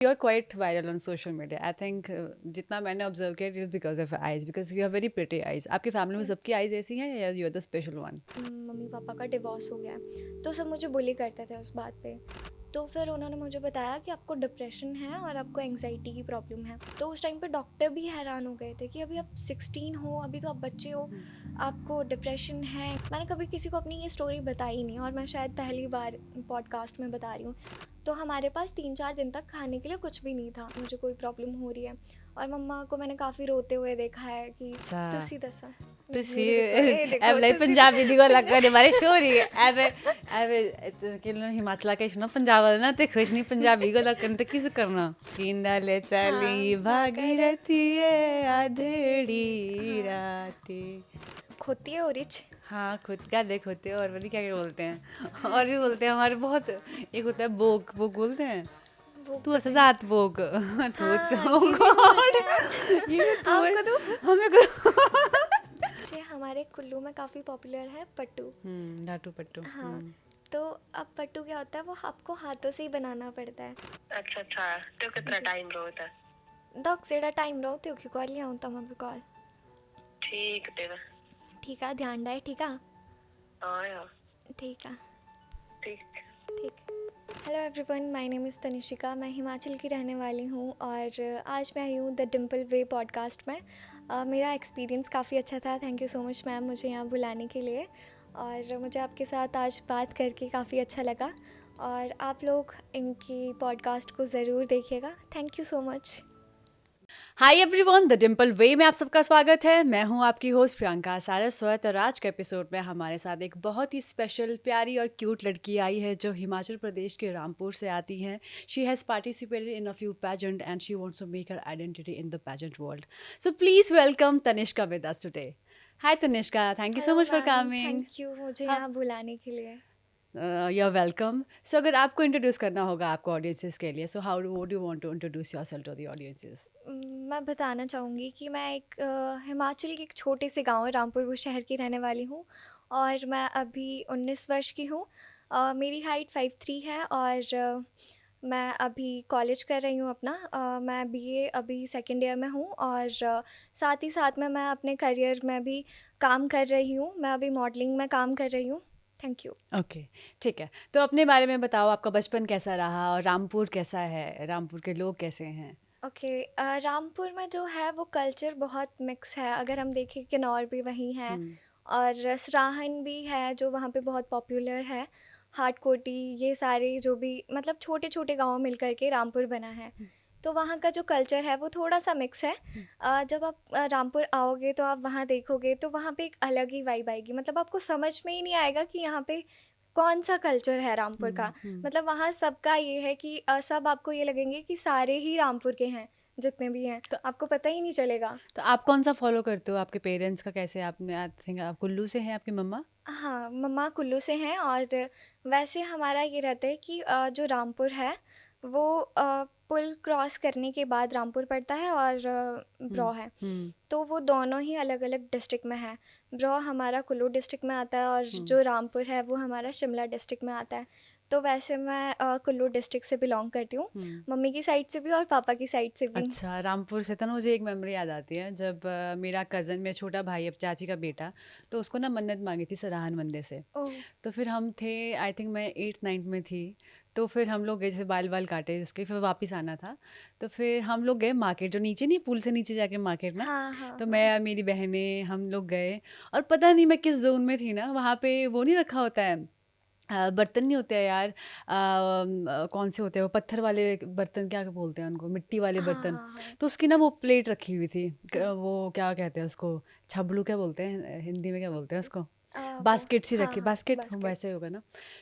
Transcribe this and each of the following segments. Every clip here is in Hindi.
You are quite viral on social media. I think जितना मैंने ऑब्जर्व किया, it is because of eyes, because you have very pretty eyes. आपकी फैमिली में सबकी आईज ऐसी हैं या you are the special one? Mummy papa का डिवोर्स हो गया है, तो सब मुझे बुली करते थे उस बात पे। तो फिर उन्होंने मुझे बताया कि आपको डिप्रेशन है और आपको एंग्जाइटी की प्रॉब्लम है। तो उस टाइम पे डॉक्टर भी हैरान हो गए थे कि अभी आप 16 हो, अभी तो आप बच्चे हो, आपको डिप्रेशन है। मैंने कभी किसी को अपनी ये स्टोरी बताई नहीं और मैं शायद पहली बार पॉडकास्ट में बता रही हूँ। तो हमारे पास 3-4 दिन तक खाने के लिए कुछ भी नहीं था। मुझे कोई प्रॉब्लम हो रही है और मम्मा को मैंने काफ़ी रोते हुए देखा है कि तुसी दसा ਤੁਸੀਂ ये देखो ਐਵੇਂ ਪੰਜਾਬੀ ਦੀ ਗੱਲ ਕਰਦੇ ਬਾਰੇ ਸ਼ੋਰੀ ਐਵੇਂ ਐਵੇਂ ਕਿ ਹਿਮਾਚਲ ਕੇ ਸੁਣਾ ਪੰਜਾਬ ਵਾਲਾ ਨਾ ਤੇ ਖੁਸ਼ ਨਹੀਂ ਪੰਜਾਬੀ ਗੱਲ ਕਰਨ ਤੇ ਕਿਸ ਕਰਨਾ ਕਿੰਦਾ ਲੈ ਚਲੀ ਭਾਗੀ ਰਹਤੀ ਹੈ आधेड़ी रातें। खोती है ओरिच। हाँ, खुद का देख होते हैं और पता क्या क्या बोलते हैं और भी बोलते हैं हमारे बहुत। एक होता है बोक, बोक बोलते हैं। तू ऐसा जात बोक तू ये तो आपको तो हमें को हमारे कुल्लू में काफ़ी पॉपुलर है पट्टू। लाटू पट्टू। हाँ, तो अब पट्टू क्या होता है, वो आपको हाथों से ही बनाना पड़ता है। अच्छा अच्छा, तो कितना टाइम रोता है? दक सेड़ा टाइम रहो तो कॉल लिया हूँ तब भी कॉल। ठीक तेरा। ठीक है, ध्यान डाए। ठीक है, आया ठीक है, ठीक। ठीक। Hello everyone, my name is Tanishika. मैं हिमाचल की रहने वाली हूँ और आज मैं आई हूँ द डिम्पल वे पॉडकास्ट में। मेरा एक्सपीरियंस काफ़ी अच्छा था। Thank you so much ma'am मुझे यहाँ बुलाने के लिए, और मुझे आपके साथ आज बात करके काफ़ी अच्छा लगा। और आप लोग इनकी पॉडकास्ट को ज़रूर देखिएगा। Thank you so much. Hi everyone, the Dimple way में आप सबका स्वागत है। मैं हूं आपकी होस्ट प्रियंका सारस्वत और आज के एपिसोड में हमारे साथ एक बहुत ही स्पेशल, प्यारी और क्यूट लड़की आई है जो हिमाचल प्रदेश के रामपुर से आती हैं। She has participated in a few pageant and she wants to make her identity in the pageant world. So please welcome Tanishka with us today. Hi Tanishka, thank you so much for coming. Thank you मुझे यहाँ बुलाने के लिए। You are welcome. सो अगर आपको इंट्रोड्यूस करना होगा आपको ऑडियंसेस के लिए, so how would you want to introduce yourself to the audiences? मैं बताना चाहूँगी कि मैं एक हिमाचल के एक छोटे से गांव रामपुर वो शहर की रहने वाली हूँ और मैं अभी 19 वर्ष की हूँ। मेरी हाइट 5'3" है और मैं अभी कॉलेज कर रही हूँ अपना। मैं बीए अभी सेकेंड ईयर में हूँ और साथ ही साथ में मैं अपने करियर में भी काम कर रही हूँ। मैं अभी मॉडलिंग में काम कर रही हूँ। Thank you. ओके, ठीक है। तो अपने बारे में बताओ, आपका बचपन कैसा रहा और रामपुर कैसा है, रामपुर के लोग कैसे हैं? ओके, रामपुर में जो है वो कल्चर बहुत मिक्स है। अगर हम देखें किन्नौर भी वहीं है और सराहन भी है जो वहाँ पे बहुत पॉपुलर है। हाटकोटी, ये सारे जो भी मतलब छोटे छोटे गांव मिल कर के रामपुर बना है। तो वहाँ का जो कल्चर है वो थोड़ा सा मिक्स है। जब आप रामपुर आओगे तो आप वहाँ देखोगे तो वहाँ पे एक अलग ही वाइब आएगी। मतलब आपको समझ में ही नहीं आएगा कि यहाँ पे कौन सा कल्चर है रामपुर का। मतलब वहाँ सबका ये है कि सब आपको ये लगेंगे कि सारे ही रामपुर के हैं, जितने भी हैं, तो आपको पता ही नहीं चलेगा। तो आप कौन सा फॉलो करते हो? आपके पेरेंट्स का कैसे? आपने आई थिंक आप कुल्लू से हैं, आपकी मम्मा? हाँ, मम्मा कुल्लू से हैं और वैसे हमारा ये रहता है कि जो रामपुर है वो पुल क्रॉस करने के बाद रामपुर पड़ता है और ब्रौ है। तो वो दोनों ही अलग अलग डिस्ट्रिक्ट में है। ब्रौ हमारा कुल्लू डिस्ट्रिक्ट में आता है और जो रामपुर है वो हमारा शिमला डिस्ट्रिक्ट में आता है। तो वैसे मैं कुल्लू डिस्ट्रिक्ट से बिलोंग करती हूँ, मम्मी की साइड से भी और पापा की साइड से भी। अच्छा, रामपुर से था ना, मुझे एक मेमोरी याद आती है। जब मेरा कज़न, मेरा छोटा भाई, अब चाची का बेटा, तो उसको ना मन्नत मांगी थी सराहन मंदिर से। ओह, तो फिर हम थे, आई थिंक मैं 8th-9th में थी। तो फिर हम लोग गए, जैसे बाल बाल काटे उसके, फिर वापस आना था। तो फिर हम लोग गए मार्केट, जो नीचे नहीं, पुल से नीचे जाके मार्केट ना। हाँ हाँ तो हाँ। मैं और मेरी बहनें हम लोग गए और पता नहीं मैं किस जोन में थी ना, वहाँ पे वो नहीं रखा होता है, बर्तन नहीं होते हैं यार, कौन से होते हैं वो पत्थर वाले बर्तन, क्या बोलते हैं उनको, मिट्टी वाले हाँ बर्तन। हाँ हाँ। तो उसकी ना वो प्लेट रखी हुई थी, वो क्या कहते हैं उसको, छबलू क्या बोलते हैं हिंदी में, क्या बोलते हैं उसको, वो बास्केट सी हाँ रखी, हाँ बास्केट बास्केट। वैसे होगा ना।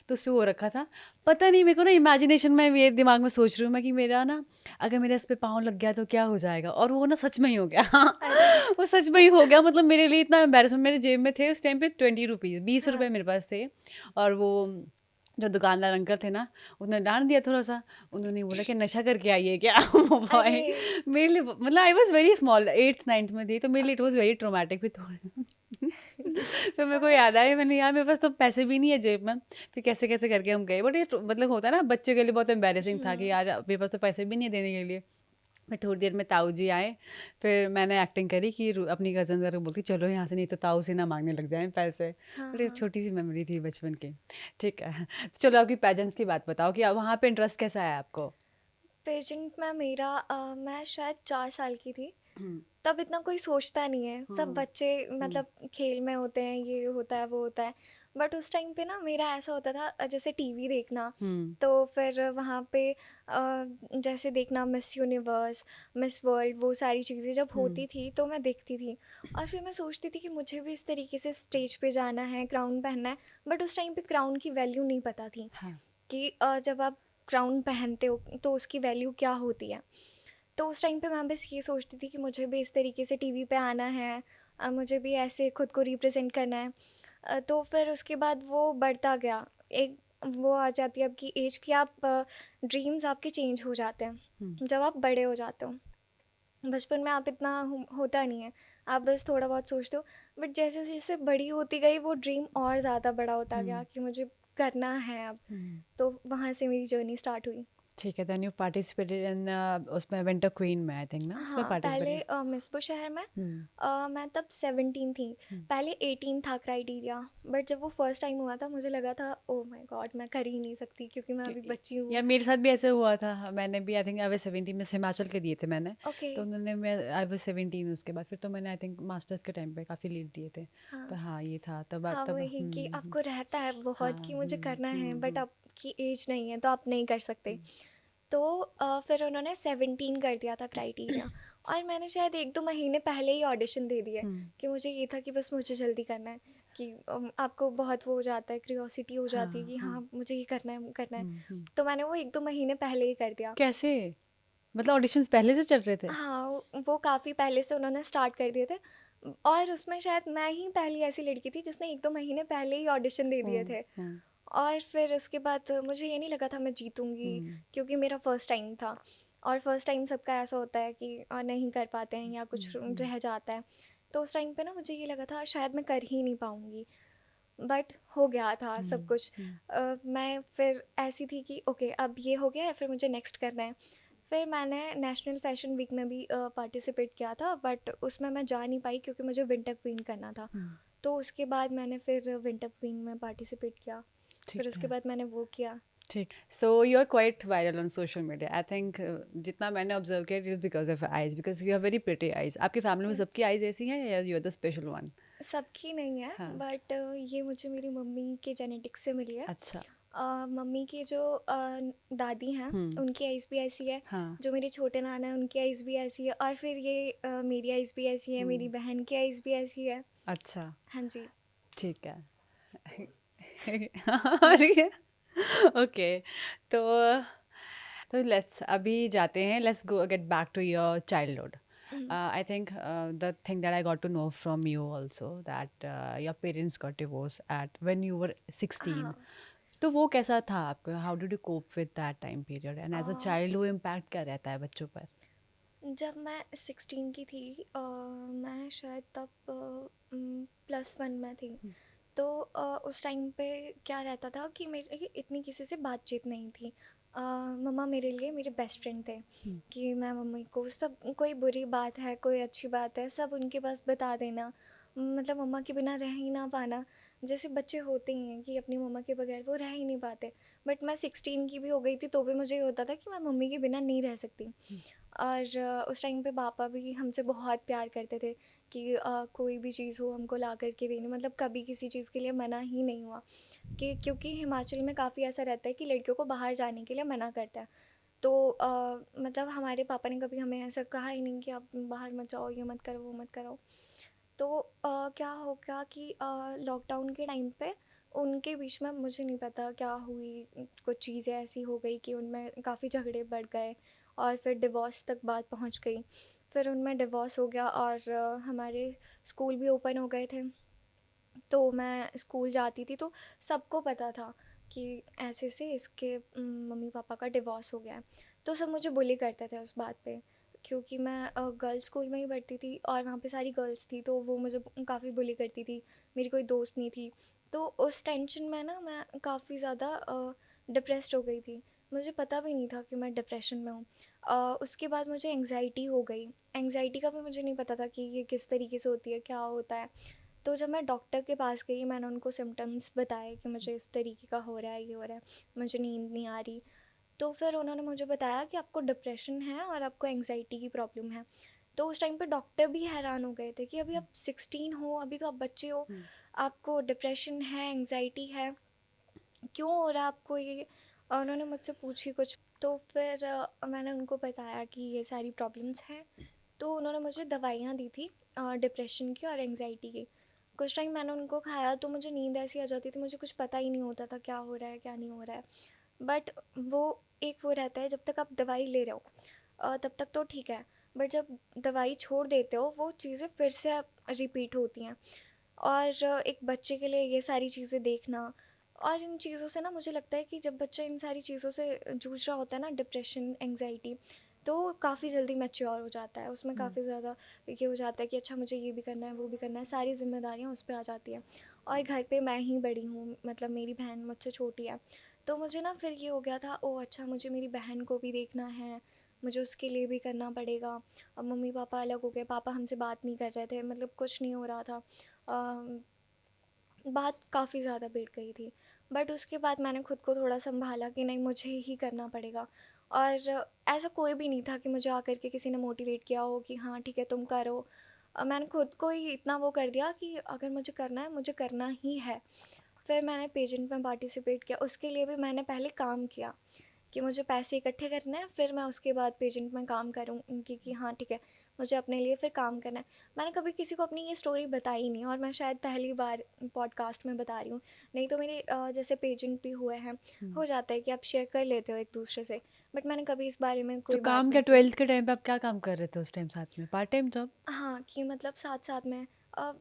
तो उस पर वो रखा था। पता नहीं, मेरे को ना इमेजिनेशन में ये दिमाग में सोच रही हूँ मैं कि मेरा ना, अगर मेरे इस पे पाँव लग गया तो क्या हो जाएगा, और वो ना सच में ही हो गया। अरे वो सच में ही हो गया। मतलब मेरे लिए इतना एम्बेरसमेंट, मेरे जेब में थे उस टाइम पे 20 रुपीज़, 20 रुपये हाँ। मेरे पास थे। और वो जो दुकानदार अंकल थे ना, उन्होंने डांट दिया थोड़ा सा। उन्होंने बोला कि नशा करके आई है क्या? वो अरे बॉय मेरे लिए, मतलब I was very small, 8th-9th में थी, तो मेरे लिए इट वॉज वेरी ट्रोमेटिक भी थोड़ा। फिर मेरे को याद आया, मैंने यार मेरे पास तो पैसे भी नहीं है जेब में, फिर कैसे कैसे करके हम गए। बट ये मतलब होता है ना बच्चे के लिए बहुत एम्बेरसिंग था कि यार मेरे पास तो पैसे भी नहीं है देने के लिए। फिर थोड़ी देर में ताऊ जी आए, फिर मैंने एक्टिंग करी कि अपनी कज़न जरा बोलती चलो यहाँ से, नहीं तो ताऊ से ना मांगने लग जाएं पैसे। हाँ, बट एक हाँ। छोटी सी मेमोरी थी बचपन की। ठीक है, तो चलो आपकी पेजेंट्स की बात बताओ कि वहाँ पे इंटरेस्ट कैसा आया आपको? पेजेंट में मेरा मैं शायद 4 साल की थी। हम्म, तब इतना कोई सोचता नहीं है, सब हम्म, बच्चे हम्म, मतलब खेल में होते हैं, ये होता है वो होता है। बट उस टाइम पे ना मेरा ऐसा होता था, जैसे टीवी देखना, हम्म, तो फिर वहाँ पे जैसे देखना मिस यूनिवर्स, मिस वर्ल्ड, वो सारी चीज़ें जब हम्म, होती थी तो मैं देखती थी। और फिर मैं सोचती थी कि मुझे भी इस तरीके से स्टेज पे जाना है, क्राउन पहनना है। बट उस टाइम पे क्राउन की वैल्यू नहीं पता थी हाँ, कि जब आप क्राउन पहनते हो तो उसकी वैल्यू क्या होती है। तो उस टाइम पे मैं बस ये सोचती थी कि मुझे भी इस तरीके से टीवी पे आना है, मुझे भी ऐसे खुद को रिप्रेजेंट करना है। तो फिर उसके बाद वो बढ़ता गया। एक वो आ जाती है आपकी एज कि आप ड्रीम्स आपके चेंज हो जाते हम्म, हैं जब आप बड़े हो जाते हो। बचपन में आप इतना होता नहीं है, आप बस थोड़ा बहुत सोचते हो। बट जैसे जैसे बड़ी होती गई वो ड्रीम और ज़्यादा बड़ा होता गया हम्म, कि मुझे करना है अब। हम्म। तो वहाँ से मेरी जर्नी स्टार्ट हुई। ठीक है, देन यू पार्टिसिपेटेड इन उसमें विंटर क्वीन में, आई थिंक ना उसमें हाँ, पहले पार्टिसिपेटेड। मिसबो शहर में हम्म, मैं तब 17 थी। हम्म। पहले 18 था क्राइटेरिया। बट जब वो फर्स्ट टाइम हुआ था मुझे लगा था ओ माय गॉड मैं कर ही नहीं सकती क्योंकि मैं अभी बच्ची हूँ। यार मेरे साथ भी ऐसे हुआ था, मैंने भी आई थिंक आई वाज 17 में, हिमाचल के दिए थे मैंने। ओके। तो उन्होंने, मैं आई वाज 17 उसके बाद फिर तो मैंने आई थिंक मास्टर्स के टाइम पे काफ़ी लीड दिए थे। पर हाँ, हाँ ये था तब हाँ, तब वही कि आपको रहता है हाँ, बहुत कि मुझे करना है, बट हम्म। आपकी एज नहीं है तो आप नहीं कर सकते। तो फिर उन्होंने 17 कर दिया था क्राइटेरिया। और मैंने शायद 1-2 महीने पहले ही ऑडिशन दे दिए हम्म, कि मुझे ये था कि बस मुझे जल्दी करना है। कि आपको बहुत वो हो जाता है, क्यूरियोसिटी हो जाती है हाँ, कि हाँ, हाँ मुझे ये करना है करना है। हम्म। तो मैंने वो 1-2 महीने पहले ही कर दिया। कैसे, मतलब ऑडिशंस पहले से चल रहे थे? हाँ, वो काफ़ी पहले से उन्होंने स्टार्ट कर दिए थे। और उसमें शायद मैं ही पहली ऐसी लड़की थी जिसने 1-2 महीने पहले ही ऑडिशन दे दिए हम्म, थे। हम्म, और फिर उसके बाद मुझे ये नहीं लगा था मैं जीतूँगी, हम्म, क्योंकि मेरा फर्स्ट टाइम था। और फर्स्ट टाइम सबका ऐसा होता है कि नहीं कर पाते हैं या कुछ हम्म, रह जाता है। तो उस टाइम पे ना मुझे ये लगा था शायद मैं कर ही नहीं पाऊँगी। बट हो गया था सब हम्म, कुछ। हम्म, मैं फिर ऐसी थी कि ओके अब ये हो गया है, फिर मुझे नेक्स्ट करना है। फिर मैंने नेशनल फैशन वीक में भी पार्टिसिपेट किया था, बट उसमें मैं जा नहीं पाई क्योंकि मुझे विंटर क्वीन करना था। हम्म। तो उसके बाद मैंने फिर विंटर क्वीन में पार्टिसिपेट किया। ठीक फिर उसके है, बाद मैंने वो किया। ठीक। So you are quite viral on social media, I think. जितना मैंने ऑब्जर्व किया, it is because of eyes, because you have very pretty eyes. आपकी फैमिली में हम्म, सबकी आईज ऐसी हैं या you are the special one? सबकी नहीं है, हाँ, बट ये मुझे मेरी मम्मी के जेनेटिक्स से मिली है। अच्छा। मम्मी की जो दादी हैं हम्म, उनकी आइज़ भी ऐसी है। हाँ, जो मेरे छोटे नाना हैं उनकी आइज़ भी ऐसी है, और फिर ये मेरी आइज़ भी ऐसी है, मेरी हम्म, बहन की आइज़ भी ऐसी है। अच्छा, हाँ जी। ठीक है। बस। अरे, ओके। तो लेट्स अभी जाते हैं, let's go get back to your childhood. I think the thing that I got to know from you also, that your parents got divorced at when you were 16. हाँ। तो वो कैसा था आपको? How did you cope with that time period, and uh, as a child वो इम्पैक्ट क्या रहता है बच्चों पर? जब मैं 16 की थी, मैं शायद तब +1 में थी। तो उस टाइम पे क्या रहता था कि मेरी इतनी किसी से बातचीत नहीं थी। मम्मा मेरे लिए मेरे बेस्ट फ्रेंड थे। हम्म, कि मैं मम्मी को सब, कोई बुरी बात है कोई अच्छी बात है सब उनके पास बता देना। मतलब मम्मा के बिना रह ही ना पाना। जैसे बच्चे होते ही हैं कि अपनी मम्मा के बगैर वो रह ही नहीं पाते। बट मैं 16 की भी हो गई थी तो भी मुझे ये होता था कि मैं मम्मी के बिना नहीं रह सकती। और उस टाइम पे पापा भी हमसे बहुत प्यार करते थे कि कोई भी चीज़ हो हमको ला करके देनी, मतलब कभी किसी चीज़ के लिए मना ही नहीं हुआ। कि क्योंकि हिमाचल में काफ़ी ऐसा रहता है कि लड़कियों को बाहर जाने के लिए मना करता है। तो मतलब हमारे पापा ने कभी हमें ऐसा कहा ही नहीं कि आप बाहर मत जाओ, ये मत करो वो मत करो। तो क्या हो गया कि लॉकडाउन के टाइम पे उनके बीच में मुझे नहीं पता क्या हुई, कुछ चीज़ें ऐसी हो गई कि उनमें काफ़ी झगड़े बढ़ गए और फिर डिवोर्स तक बात पहुंच गई। फिर उनमें डिवोर्स हो गया और हमारे स्कूल भी ओपन हो गए थे। तो मैं स्कूल जाती थी तो सबको पता था कि ऐसे से इसके मम्मी पापा का डिवोर्स हो गया है। तो सब मुझे बुली करते थे उस बात पे क्योंकि मैं गर्ल्स स्कूल में ही पढ़ती थी और वहाँ पे सारी गर्ल्स थी, तो वो मुझे काफ़ी बुली करती थी, मेरी कोई दोस्त नहीं थी। तो उस टेंशन में ना मैं काफ़ी ज़्यादा डिप्रेस्ड हो गई थी। मुझे पता भी नहीं था कि मैं डिप्रेशन में हूँ। उसके बाद मुझे एंग्जाइटी हो गई। एंग्जाइटी का भी मुझे नहीं पता था कि ये किस तरीके से होती है, क्या होता है। तो जब मैं डॉक्टर के पास गई, मैंने उनको सिम्टम्स बताए कि मुझे इस तरीके का हो रहा है, ये हो रहा है, मुझे नींद नहीं आ रही। तो फिर उन्होंने मुझे बताया कि आपको डिप्रेशन है और आपको एंग्जाइटी की प्रॉब्लम है। तो उस टाइम पे डॉक्टर भी हैरान हो गए थे कि अभी आप 16 हो, अभी तो आप बच्चे हो, आपको डिप्रेशन है, एंग्जाइटी है, क्यों हो रहा है आपको ये। उन्होंने मुझसे पूछी कुछ, तो फिर मैंने उनको बताया कि ये सारी प्रॉब्लम्स हैं। तो उन्होंने मुझे दवाइयाँ दी थी डिप्रेशन की और एंग्जाइटी की। कुछ टाइम मैंने उनको खाया तो मुझे नींद ऐसी आ जाती थी, मुझे कुछ पता ही नहीं होता था क्या हो रहा है क्या नहीं हो रहा है। बट वो एक वो रहता है, जब तक आप दवाई ले रहे हो तब तक तो ठीक है, बट जब दवाई छोड़ देते हो वो चीज़ें फिर से रिपीट होती हैं। और एक बच्चे के लिए ये सारी चीज़ें देखना और इन चीज़ों से ना, मुझे लगता है कि जब बच्चा इन सारी चीज़ों से जूझ रहा होता है ना, डिप्रेशन, एंग्जाइटी, तो काफ़ी जल्दी मैच्योर हो जाता है। उसमें काफ़ी ज़्यादा ये हो जाता है कि अच्छा मुझे ये भी करना है, वो भी करना है, सारी जिम्मेदारियाँ उस पर आ जाती हैं। और घर पे मैं ही बड़ी हूँ, मतलब मेरी बहन मुझसे छोटी है। तो मुझे ना फिर ये हो गया था, ओह अच्छा मुझे मेरी बहन को भी देखना है, मुझे उसके लिए भी करना पड़ेगा। अब मम्मी पापा अलग हो गए, पापा हमसे बात नहीं कर रहे थे, मतलब कुछ नहीं हो रहा था। बात काफ़ी ज़्यादा बढ़ गई थी। बट उसके बाद मैंने खुद को थोड़ा सँभाला कि नहीं, मुझे ही करना पड़ेगा। और ऐसा कोई भी नहीं था कि मुझे आकर के किसी ने मोटिवेट किया हो कि हाँ ठीक है तुम करो। मैंने खुद को ही इतना वो कर दिया कि अगर मुझे करना है, मुझे करना ही है। फिर मैंने पेजेंट में पार्टिसिपेट किया, उसके लिए भी मैंने पहले काम किया कि मुझे पैसे इकट्ठे करने हैं, फिर मैं उसके बाद पेजेंट में काम करूँगी कि हाँ ठीक है, मुझे अपने लिए फिर काम करना है। मैंने कभी किसी को अपनी ये स्टोरी बताई नहीं और मैं शायद पहली बार पॉडकास्ट में बता रही हूँ। नहीं तो मेरे जैसे पेजेंट भी हुए हैं, हो जाता है कि आप शेयर कर लेते हो एक दूसरे से, बट मैंने कभी इस बारे में तो कोई बात काम क्या, नहीं की। 12th के टाइम पे आप क्या काम कर रहे थे उस टाइम साथ में, पार्ट टाइम जॉब? हाँ, कि मतलब साथ-साथ में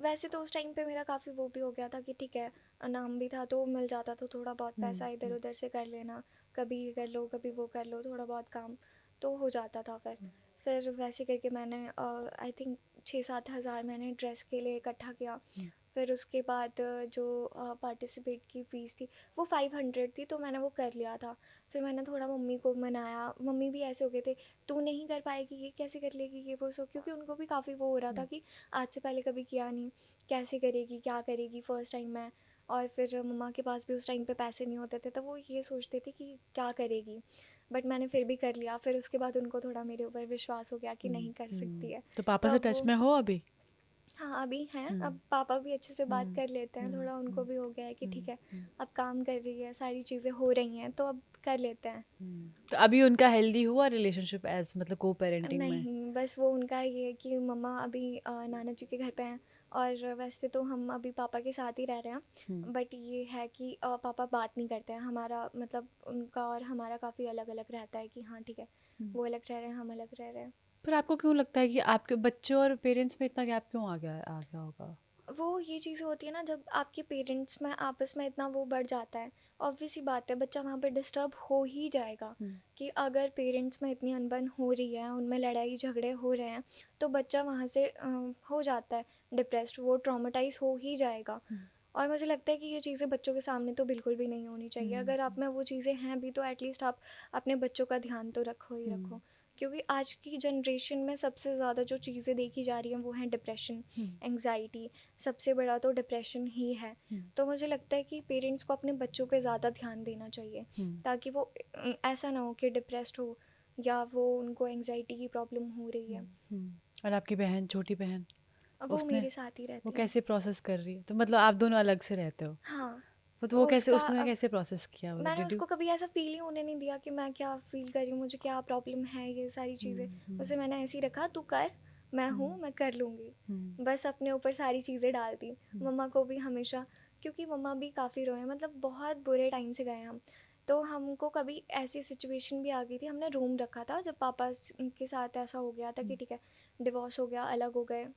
वैसे तो उस टाइम पे मेरा काफ़ी वो भी हो गया था कि ठीक है, नाम भी था तो मिल जाता तो थोड़ा बहुत पैसा इधर-उधर से कर लेना, कभी ये कर लो, कभी वो कर लो, थोड़ा बहुत काम तो हो जाता था फिर। फिर वैसे करके मैंने आई थिंक 6-7 हज़ार मैंने ड्रेस के लिए इकट्ठा किया। फिर उसके बाद जो पार्टिसिपेट की फ़ीस थी वो 500 थी, तो मैंने वो कर लिया था। फिर मैंने थोड़ा मम्मी को मनाया, मम्मी भी ऐसे हो गए थे, तू नहीं कर पाएगी, ये कैसे कर लेगी, ये वो सब, क्योंकि उनको भी काफ़ी वो हो रहा था कि आज से पहले कभी किया नहीं, कैसे करेगी, क्या करेगी, फ़र्स्ट टाइम है। और फिर मम्मा के पास भी उस टाइम पे पैसे नहीं होते थे, तो वो ये सोचते थे कि क्या करेगी। बट मैंने फिर भी कर लिया। फिर उसके बाद उनको थोड़ा मेरे ऊपर विश्वास हो गया कि नहीं कर सकती है। तो पापा तो से अब टच वो, में हो अभी? हाँ अभी हैं, अब पापा भी अच्छे से बात कर लेते हैं, थोड़ा उनको भी हो गया है कि ठीक है, अब काम कर रही है, सारी चीज़ें हो रही हैं, तो अब कर लेते हैं। तो अभी उनका हेल्दी हुआ रिलेशनशिप एज मतलब को पेरेंटिंग में? नहीं, बस वो उनका ये है कि मम्मा अभी नाना जी के घर पे हैं और वैसे तो हम अभी पापा के साथ ही रह रहे हैं। बट ये है कि पापा बात नहीं करते हैं, हमारा मतलब उनका और हमारा काफ़ी अलग अलग रहता है कि हाँ ठीक है, वो अलग रह रहे हैं, हम अलग रह रहे हैं। पर आपको क्यों लगता है कि आपके बच्चे और पेरेंट्स में इतना गैप क्यों आ गया होगा? वो ये चीज़ होती है ना, जब आपके पेरेंट्स में आपस में इतना वो बढ़ जाता है, ऑब्वियस सी बात है बच्चा वहाँ पे डिस्टर्ब हो ही जाएगा। कि अगर पेरेंट्स में इतनी अनबन हो रही है, उनमें लड़ाई झगड़े हो रहे हैं, तो बच्चा वहाँ से हो जाता है डिप्रेस्ड, वो ट्रॉमेटाइज हो ही जाएगा। और मुझे लगता है कि ये चीज़ें बच्चों के सामने तो बिल्कुल भी नहीं होनी चाहिए। अगर आप में वो चीज़ें हैं भी तो एटलीस्ट आप अपने बच्चों का ध्यान तो रखो ही रखो। क्योंकि आज की जनरेशन में सबसे ज़्यादा जो चीज़ें देखी जा रही हैं वो हैं डिप्रेशन, एंग्जाइटी, सबसे बड़ा तो डिप्रेशन ही है। तो मुझे लगता है कि पेरेंट्स को अपने बच्चों पे ज़्यादा ध्यान देना चाहिए, ताकि वो ऐसा ना हो कि डिप्रेस्ड हो या वो उनको एंग्जाइटी की प्रॉब्लम हो रही है। और आपकी बहन, छोटी बहन, अब वो उसने मेरे साथ ही वो रहती है। कैसे प्रोसेस कर रही है? तो मतलब आप दोनों अलग से रहते हो? हाँ, तो वो कैसे, उसका उसने अब कैसे प्रोसेस किया, मतलब मैंने डिड यू? उसको कभी ऐसा फ़ील ही होने नहीं दिया कि मैं क्या फ़ील कर रही हूँ, मुझे क्या प्रॉब्लम है, ये सारी चीज़ें। उसे मैंने ऐसे ही रखा, तू कर, मैं हूँ, मैं कर लूँगी। बस अपने ऊपर सारी चीज़ें डाल दी। मम्मा को भी हमेशा, क्योंकि मम्मा भी काफ़ी रोए, मतलब बहुत बुरे टाइम से गए हम। तो हमको कभी ऐसी सिचुएशन भी आ गई थी, हमने रूम रखा था जब पापा के साथ ऐसा हो गया था कि ठीक है, डिवोर्स हो गया, अलग हो गए।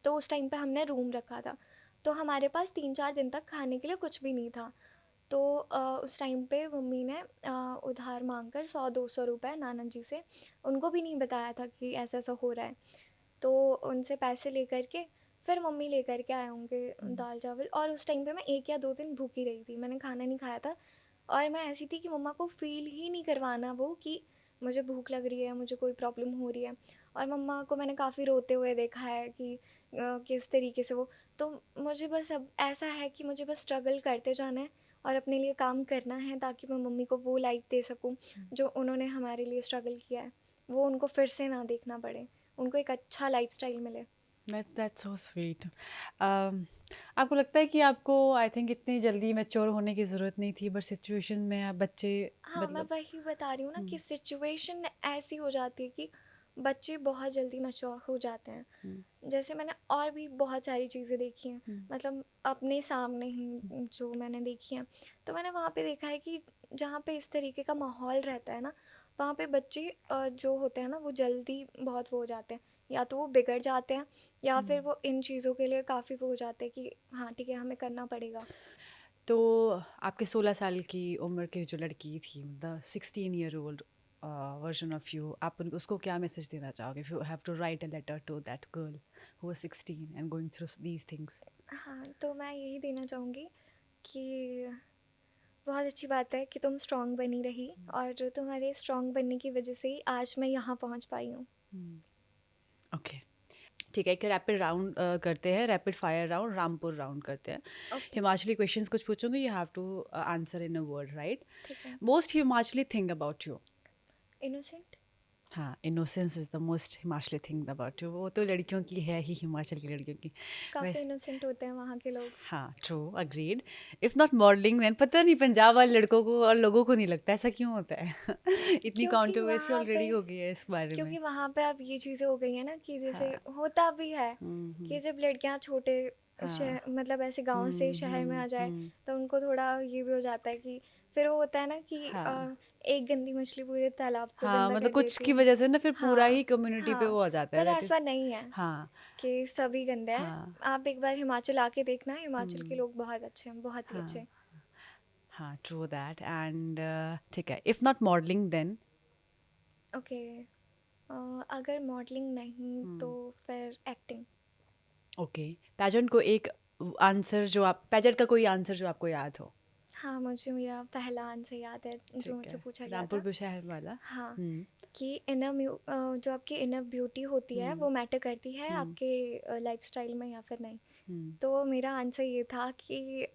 तो उस टाइम पे हमने रूम रखा था। तो हमारे पास 3-4 दिन तक खाने के लिए कुछ भी नहीं था। तो उस टाइम पे मम्मी ने उधार मांगकर 100-200 रुपए नाना जी से, उनको भी नहीं बताया था कि ऐसा ऐसा हो रहा है, तो उनसे पैसे लेकर के फिर मम्मी लेकर के आए होंगे दाल चावल। और उस टाइम पे मैं 1 या 2 दिन भूखी रही थी, मैंने खाना नहीं खाया था। और मैं ऐसी थी कि मम्मा को फ़ील ही नहीं करवाना वो कि मुझे भूख लग रही है, मुझे कोई प्रॉब्लम हो रही है। और मम्मा को मैंने काफ़ी रोते हुए देखा है कि किस तरीके से वो, तो मुझे बस अब ऐसा है कि मुझे बस स्ट्रगल करते जाना है और अपने लिए काम करना है, ताकि मैं मम्मी को वो लाइफ दे सकूं जो उन्होंने हमारे लिए स्ट्रगल किया है, वो उनको फिर से ना देखना पड़े, उनको एक अच्छा लाइफस्टाइल मिले। That's so sweet. आपको लगता है कि आपको आई थिंक इतनी जल्दी मैच्योर होने की ज़रूरत नहीं थी, बट सिचुएशन में आप बच्चे हाँ, मैं मतलब वही बता रही हूँ ना कि हम्म, सिचुएशन ऐसी हो जाती है कि बच्चे बहुत जल्दी मैच्योर हो जाते हैं। हम्म, जैसे मैंने और भी बहुत सारी चीज़ें देखी हैं, हम्म, मतलब अपने सामने हम्म, ही जो मैंने देखी हैं, तो मैंने वहाँ पे देखा है कि जहाँ पे इस तरीके का माहौल रहता है ना, वहाँ पे बच्चे जो होते हैं ना वो जल्दी बहुत वो हो जाते हैं, या तो वो बिगड़ जाते हैं या फिर हम्म। वो इन चीज़ों के लिए काफ़ी वो हो जाते हैं कि हाँ ठीक है हमें करना पड़ेगा। तो आपके 16 साल की उम्र की जो लड़की थी, the 16-year-old version of you, आप उसको क्या मैसेज देना चाहोगे if you have to write a letter to that girl who was 16 and going through these things? हाँ, तो मैं यही देना चाहूँगी कि बहुत अच्छी बात है कि तुम स्ट्रांग बनी रही, और तुम्हारे स्ट्रांग बनने की वजह से ही आज मैं यहाँ पहुँच पाई हूँ। ओके, ठीक है, एक रैपिड राउंड करते हैं, rapid fire round, Rampur round करते हैं। ओके। हिमाचली क्वेश्चंस कुछ पूछूंगी, you have to answer in a word, right? ठीक है। Most Himachali thing about you? Innocent. हाँ, innocence is the most Himachali thing about you. वो तो लड़कियों की है ही, हिमाचल की लड़कियों की। काफ़ी वैसे इनोसेंट होते हैं वहाँ के लोग। हाँ, true, agreed. If not modelling then, पता नहीं पंजाब वाले लड़कों को और लोगों को नहीं लगता, ऐसा क्यों होता है? इतनी क्योंकि कंट्रोवर्सी वहाँ पे ऑलरेडी हो गई है इस बारे में। क्योंकि वहाँ पे अब ये चीज़ें हो गई हैं ना कि जैसे हाँ। होता भी है हम्म। कि जब लड़कियाँ छोटे हाँ। शहर, मतलब ऐसे गांव से शहर में आ जाए, हम्म। तो उनको थोड़ा ये भी हो जाता है कि फिर वो होता है ना कि हाँ। एक गंदी मछली पूरे तालाब को हाँ, गंदा मतलब कर कुछ देती की है। वजह से ना फिर पूरा हाँ। ही कम्युनिटी पे हाँ, वो आ जाता है, पर दैट इज। ऐसा नहीं है हाँ। कि सभी गंदे हैं। हाँ। आप एक बार हिमाचल आके देखना, हिमाचल के हम्म। लोग बहुत अच्छे हैं, बहुत ही अच्छे। हाँ। हाँ, ट्रू दैट। एंड ठीक है, if not modelling then? Okay. अगर मॉडलिंग नहीं तो फिर एक्टिंग। ओके, पैजेंट को एक आंसर जो आप, पैजेंट का कोई आंसर जो आपको याद हो? हाँ, मुझे मेरा पहला आंसर याद है जो ठीक मुझसे है, पूछा गया रामपुर था। बुशहर वाला। हाँ, हम्म। कि जो आपकी इनर ब्यूटी होती है हम्म। वो मैटर करती है हम्म। आपके लाइफस्टाइल में या फिर नहीं। हम्म। तो मेरा आंसर ये था कि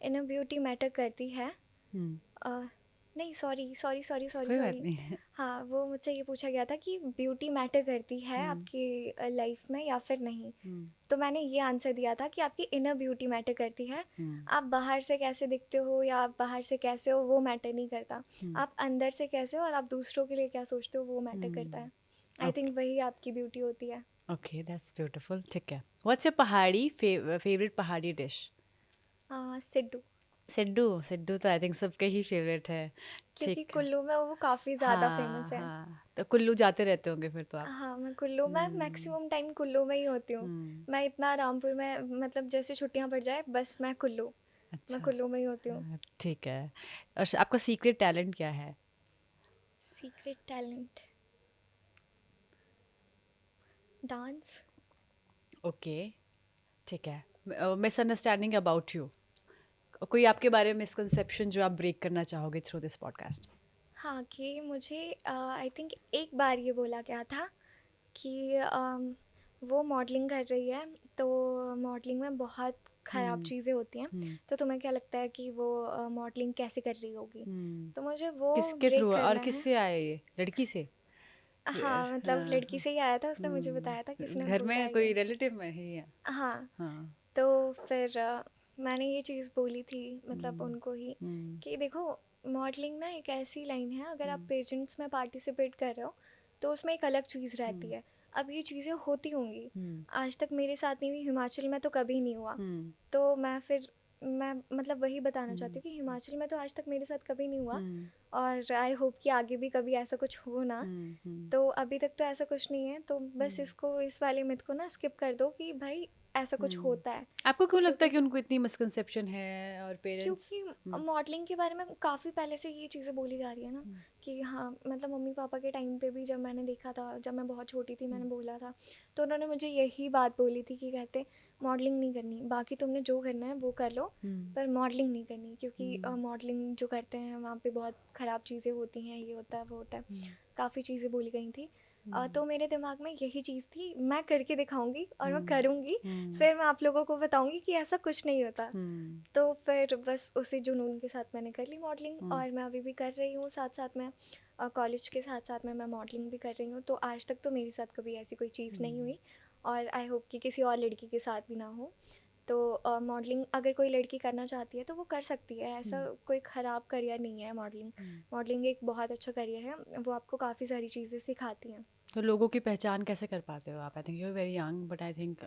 इनर ब्यूटी मैटर करती है। हम्म। अ, नहीं, सॉरी सॉरी सॉरी सॉरी कोई बात सॉरी। नहीं। हाँ, वो मुझसे ये पूछा गया था कि ब्यूटी मैटर करती है हम्म। आपकी लाइफ में या फिर नहीं। हम्म। तो मैंने ये आंसर दिया था कि आपकी इनर ब्यूटी मैटर करती है। हम्म। आप बाहर से कैसे दिखते हो या आप बाहर से कैसे हो वो मैटर नहीं करता। हम्म। आप अंदर से कैसे हो और आप दूसरों के लिए क्या सोचते हो वो मैटर करता है। आई ओके। थिंक वही आपकी ब्यूटी होती है। Okay, that's beautiful. ठीक है, व्हाट्स योर पहाड़ी फेवरेट पहाड़ी डिश? सिड्डू। सिड्डू। सिड्डू तो आई थिंक सबके ही फेवरेट है। क्योंकि ठीक है। कुल्लू में वो काफ़ी ज़्यादा हाँ फेमस है। हाँ, तो कुल्लू जाते रहते होंगे फिर तो आप? हाँ, मैं कुल्लू में हम्म। मैक्सिमम टाइम कुल्लू में ही होती हूँ। हम्म। मैं इतना रामपुर में, मतलब जैसे छुट्टियाँ पड़ जाए बस मैं अच्छा। कुल्लू में ही होती हूँ। ठीक है। और आपका सीक्रेट टैलेंट क्या है? Secret talent, dance. ओके, ठीक है। मिसअंडरस्टैंडिंग अबाउट यू, कोई आपके बारे में मिसकंसेप्शन जो आप ब्रेक करना चाहोगे थ्रू दिस पॉडकास्ट? हाँ, कि मुझे आई थिंक एक बार ये बोला गया था कि वो मॉडलिंग कर रही है, तो मॉडलिंग में बहुत ख़राब हम्म। चीज़ें होती हैं, हम्म। तो तुम्हें क्या लगता है कि वो मॉडलिंग कैसे कर रही होगी। हम्म। तो मुझे वो किसके थ्रू ब्रेक और करना है। किससे आए ये, लड़की से? हाँ, मतलब हाँ लड़की हाँ। से ही आया था, उसने मुझे बताया था, किसने घर बोला में है कोई ये। रिलेटिव में है या? हाँ, हाँ। तो फिर मैंने ये चीज़ बोली थी, मतलब हम्म। उनको ही, हम्म। कि देखो मॉडलिंग ना एक ऐसी लाइन है, अगर आप हम्म। पेजेंट्स में पार्टिसिपेट कर रहे हो तो उसमें एक अलग चीज़ रहती हम्म। है। अब ये चीज़ें होती होंगी, हम्म। आज तक मेरे साथ नहीं हुई, हिमाचल में तो कभी नहीं हुआ। हम्म। तो मैं मतलब वही बताना चाहती हम्म। हूँ कि हिमाचल में तो आज तक मेरे साथ कभी नहीं हुआ, हम्म। और आई होप कि आगे भी कभी ऐसा कुछ हो ना। हम्म। तो अभी तक तो ऐसा कुछ नहीं है, तो बस हम्म। इस वाले मिथ को ना स्किप कर दो कि भाई ऐसा कुछ होता है। आपको क्यों लगता है क्योंकि कि उनको इतनी मिसकंसेप्शन है और पेरेंट्स? क्योंकि मॉडलिंग के बारे में काफ़ी पहले से ये चीज़ें बोली जा रही है ना कि हाँ, मतलब मम्मी पापा के टाइम पे भी जब मैंने देखा था, जब मैं बहुत छोटी थी मैंने बोला था, तो उन्होंने मुझे यही बात बोली थी कि कहते मॉडलिंग नहीं करनी, बाकी तुमने जो करना है वो कर लो, पर मॉडलिंग नहीं करनी, क्योंकि मॉडलिंग जो करते हैं वहाँ पे बहुत ख़राब चीज़ें होती हैं, ये होता है वो होता है, काफ़ी चीज़ें बोली गई थी। तो मेरे दिमाग में यही चीज़ थी, मैं करके दिखाऊंगी और मैं करूँगी, फिर मैं आप लोगों को बताऊंगी कि ऐसा कुछ नहीं होता। तो फिर बस उसी जुनून के साथ मैंने कर ली मॉडलिंग, और मैं अभी भी कर रही हूँ साथ साथ में, कॉलेज के साथ साथ में मैं मॉडलिंग भी कर रही हूँ। तो आज तक तो मेरे साथ कभी ऐसी कोई चीज़ नहीं हुई, और आई होप कि किसी और लड़की के साथ भी ना हो। तो मॉडलिंग अगर कोई लड़की करना चाहती है तो वो कर सकती है, ऐसा कोई ख़राब करियर नहीं है मॉडलिंग। मॉडलिंग एक बहुत अच्छा करियर है, वो आपको काफ़ी सारी चीज़ें सिखाती हैं। तो लोगों की पहचान कैसे कर पाते हो आप? I think you are very young, but I think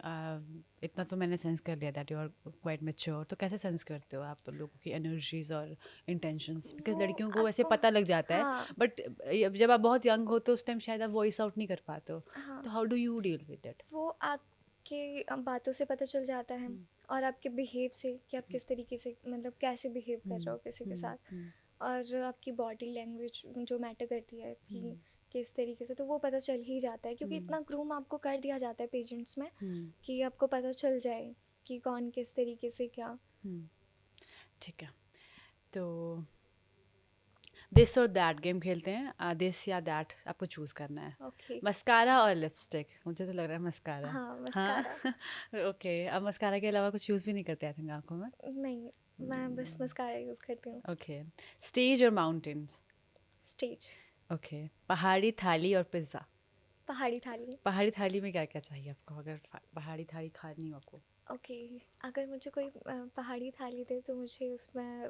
इतना तो मैंने सेंस कर लिया that you are quite mature. तो कैसे सेंस करते हो आप लोगों की एनर्जीज और इंटेंशंस? बिकॉज वो लड़कियों को वैसे आपको, पता लग जाता है, हाँ बट जब आप बहुत यंग हो तो उस टाइम शायद आप वॉइस आउट नहीं कर पाते हो। हाँ, तो how do you deal with that? वो आपके बातों से पता चल जाता है, और आपके बिहेव से कि आप किस तरीके से, मतलब कैसे बिहेव कर रहे हो किसी के साथ, और आपकी बॉडी लैंग्वेज जो मैटर करती है कि किस तरीके से, तो वो पता चल ही जाता है, क्योंकि इतना ग्रूम आपको कर दिया जाता है पेजेंट्स में कि आपको पता चल जाए कि कौन किस तरीके से क्या। ठीक है, तो दिस और दैट गेम खेलते हैं। दिस या दैट आपको चूज करना है। ओके, मस्कारा और लिपस्टिक? मुझे तो लग रहा है मस्कारा। हाँ हाँ। मस्कारा। ओके, अब मस्कारा के अलावा कुछ यूज़ भी नहीं करते आई थिंक आंखों में। नहीं, मैं बस मस्कारा यूज़ करती हूँ। ओके, स्टेज और माउंटेन्स? स्टेज। ओके, पहाड़ी थाली और पिज्ज़ा? पहाड़ी थाली। पहाड़ी थाली में क्या क्या चाहिए आपको अगर पहाड़ी थाली खानी हो आपको? ओके, अगर मुझे कोई पहाड़ी थाली दे तो मुझे उसमें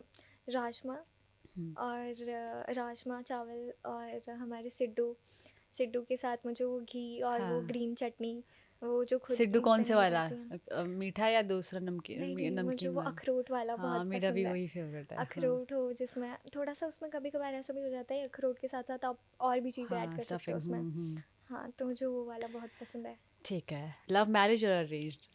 राजमा, और राजमा चावल, और हमारे सिड्डू, सिड्डू के साथ मुझे वो घी और वो हाँ, ग्रीन चटनी, वो जो खुद सिड्डू कौन से बनाई वाला? जाती है। मीठा या दूसरा नमकीन? नहीं नहीं, मुझे नमकीन वो वाला? अखरोट वाला हाँ, बहुत मेरा भी पसंद है। वही फेवरेट है। हाँ अखरोट हो जिसमें थोड़ा सा, उसमें कभी कभार ऐसा भी हो जाता है अखरोट के साथ साथ आप और भी चीज़ें ऐड हाँ, कर सकते हो स्टफिंग। उसमें। हाँ, तो मुझे वो वाला बहुत पसंद है। ठीक है, लव मैरिज और अरेंज्ड?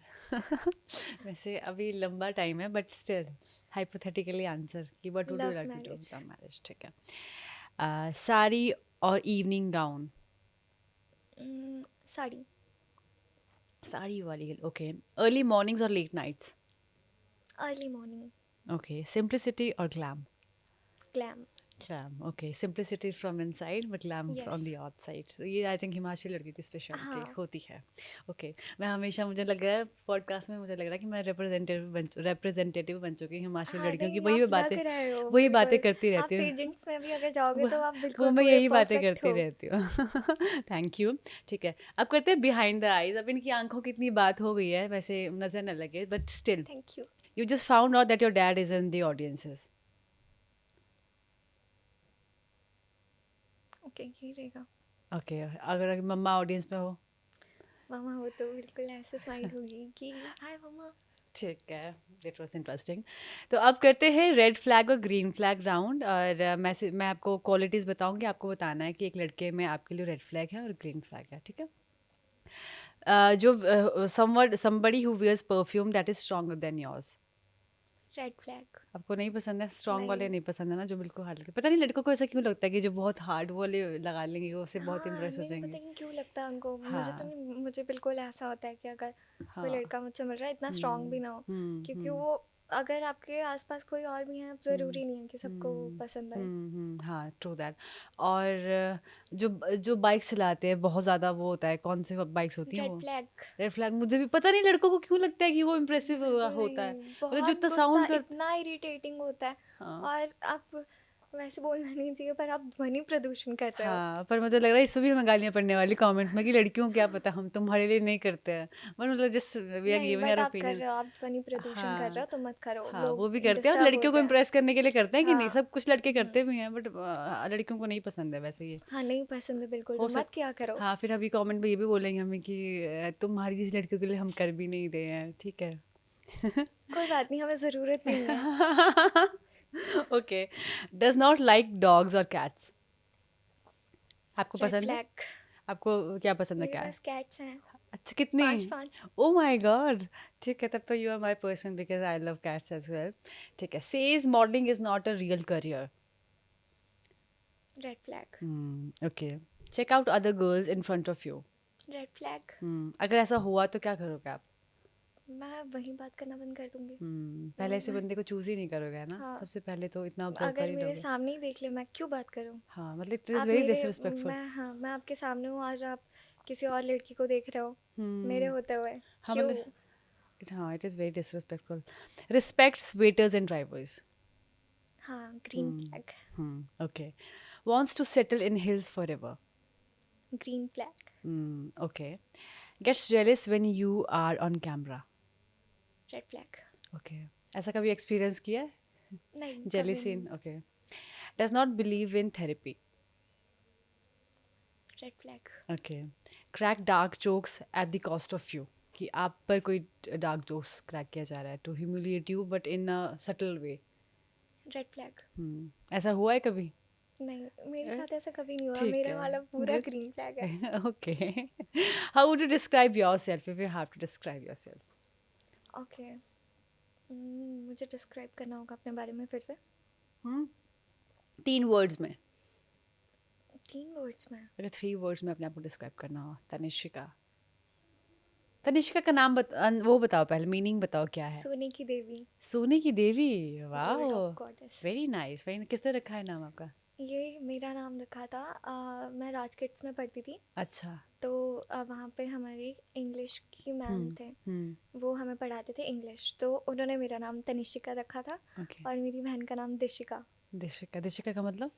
वैसे अभी लंबा टाइम है, बट स्टिल हाइपोथेटिकली आंसर कि what would you love like to do? Marriage. Love marriage, ठीक है। साड़ी और इवनिंग गाउन? साड़ी। साड़ी वाली, ओके। अर्ली मॉर्निंग्स और late nights? Early morning. Okay, simplicity और glam? Glam. Glam, okay. Simplicity from inside but glam yes. From the outside. ये आई थिंक हिमाचली लड़की की स्पेशलिटी हाँ, होती है। ओके, मैं हमेशा, मुझे लग रहा है पॉडकास्ट में, मुझे लग रहा है कि मैं रिप्रेजेंटेटिव बन चुकी हूँ हिमाचली हाँ, लड़कियों की। नहीं वही आप बातें, लग रहे हो वही बातें बिल्कुल। करती आप रहती हूँ। पेजेंट्स में भी अगर जाओगे वो तो आप वो बिल्कुल मैं पूरे यही बातें परफेक्ट करती हो। रहती हूँ। Thank you. ठीक है, अब करते हैं बिहाइंड द आईज। अब इनकी आंखों की इतनी बात हो गई है, वैसे नजर न लगे, but still thank you. You just found out that your dad is in the audiences. Okay, ये रहेगा। ओके, अगर मम्मा ऑडियंस में हो? मामा हो तो बिल्कुल ऐसे स्माइल होगी कि हाय मम्मा। ठीक है, दैट वाज इंटरेस्टिंग। तो अब करते हैं रेड फ्लैग और ग्रीन फ्लैग राउंड, और मैं आपको क्वालिटीज़ बताऊंगी, आपको बताना है कि एक लड़के में आपके लिए रेड फ्लैग है और ग्रीन फ्लैग है, ठीक है? जो somebody who wears perfume that is stronger than yours? Red flag. आपको नहीं पसंद है स्ट्रॉन्ग वाले? नहीं। नहीं पसंद है ना, जो बिल्कुल हार्ड लगे? पता नहीं लड़कों को ऐसा क्यों लगता है कि जो बहुत हार्ड वाले लगा लेंगे वो उससे बहुत हाँ, इम्प्रेस हो नहीं पता जाएंगे। नहीं क्यों लगता है उनको, मुझे तो हाँ, नहीं, मुझे बिल्कुल ऐसा होता है कि अगर कोई हाँ। लड़का मुझसे मिल रहा है इतना स्ट्रांग भी हम्म, ना हो, हम्म, क्योंकि हम्म, वो, अगर आपके आसपास कोई और भी है, हम्म, ज़रूरी नहीं है कि सबको वो पसंद आए। हाँ, ट्रू दैट। और जो जो बाइक चलाते हैं बहुत ज़्यादा, वो होता है, कौन सी बाइक्स होती हैं रेड वो? फ्लैग। Red flag. मुझे भी पता नहीं लड़कों को क्यों लगता है कि वो इम्प्रेसिव बिल्कुल होता नहीं, है, मतलब जो बहुत इतना गुस्सा, साउंड कर। इतना इरिटेटिंग होता है। हाँ, और आप वैसे बोलना नहीं चाहिए पर आप ध्वनि प्रदूषण कर रहे हो। हाँ, पर मुझे लग रहा है इसमें भी हमें गालियाँ पड़ने वाली कमेंट में कि लड़कियों को क्या पता, हम तुम्हारे लिए नहीं करते हैं। मतलब जस्ट वी आर नहीं, गिविंग बट आवर आप कर ओपिनियन। रहे हो, आप ध्वनि प्रदूषण कर रहे हाँ, हो तो मत करो, हाँ, लोग वो भी करते हैं और डिस्टर्ब लड़कियों को होते हैं। इम्प्रेस करने के लिए करते हैं कि नहीं, हाँ। सब कुछ लड़के करते भी हैं, बट लड़कियों को नहीं पसंद है वैसे ये। हाँ, नहीं पसंद है बिल्कुल हो भी, सक मत किया करो। हाँ, फिर अभी कमेंट में ये भी बोलेंगे हमें कि तुम्हारी जैसी लड़कियों के लिए हम कर भी नहीं रहे हैं, ठीक है? कोई बात नहीं, हमें ज़रूरत नहीं है। Okay, does not like dogs और कैट्स? आपको रेड पसंद है? फ्लैग। आपको क्या पसंद है, मेरे क्या है? पास कैट्स हैं। अच्छा कितनी? 5-5। Oh my God! ठीक है, तब तो you are my person because I love cats as well. ठीक है, says modelling is not a real career. Red flag. Okay. Check out other girls in front of you. Red flag. अगर ऐसा हुआ तो क्या करोगे आप? मैं वहीं बात करना बंद कर दूँगी। पहले ऐसे मैं बंदे को चूज़ ही नहीं करोगे, है ना? हाँ, सबसे पहले तो इतना ऑब्ज़र्व कर अगर ही मेरे लोगे। सामने ही देख ले मैं क्यों बात करूँ? हाँ, मतलब इट इज़ आप वेरी मेरे डिसरिस्पेक्टफुल। मैं आपके सामने हूँ और आप किसी और लड़की को देख रहे हो, मेरे हुँ, होते हुए, हाँ, क्यों? मतलब हाँ, it is very disrespectful. Respects waiters and drivers. हाँ, green hmm, flag. Okay. Wants to settle in hills forever. Green flag. Okay. Gets jealous when you are on camera. Red flag. Okay. ऐसा कभी एक्सपीरियंस किया है? नहीं, कभी जेलसी नहीं। इन okay. Does not believe in therapy. Red flag. Okay. Crack dark jokes at the cost of you. कि आप पर कोई डार्क जोक्स क्रैक किया जा रहा है to humiliate you but in a subtle way. Red flag. ऐसा हुआ है कभी? नहीं, मेरे अ, साथ ऐसा कभी नहीं हुआ, ठीक मेरा है, वाला पूरा गुड। ग्रीन फ्लैग है। Okay. How would you describe yourself if you have to describe yourself? Okay. मुझे डिस्क्राइब करना होगा अपने बारे में फिर से। 3 वर्ड्स में। 3 वर्ड्स में। अगर 3 वर्ड्स में अपने आप को डिस्क्राइब करना हो, तनिष्का। तनिष्का का नाम वो बताओ, पहले मीनिंग बताओ क्या है? सोने की देवी। सोने की देवी। Word wow! Of goddess. Very nice, very किसने रखा है नाम आपका? ये मेरा नाम रखा था, मैं राज किड्स में पढ़ती थी। अच्छा। तो वहाँ पे हमारे इंग्लिश की मैम हुँ, थे, हुँ, वो हमें पढ़ाते थे इंग्लिश, तो उन्होंने मेरा नाम तनिष्का रखा था ओके। और मेरी बहन का नाम दिशिका। दिशिका, दिशिका का मतलब?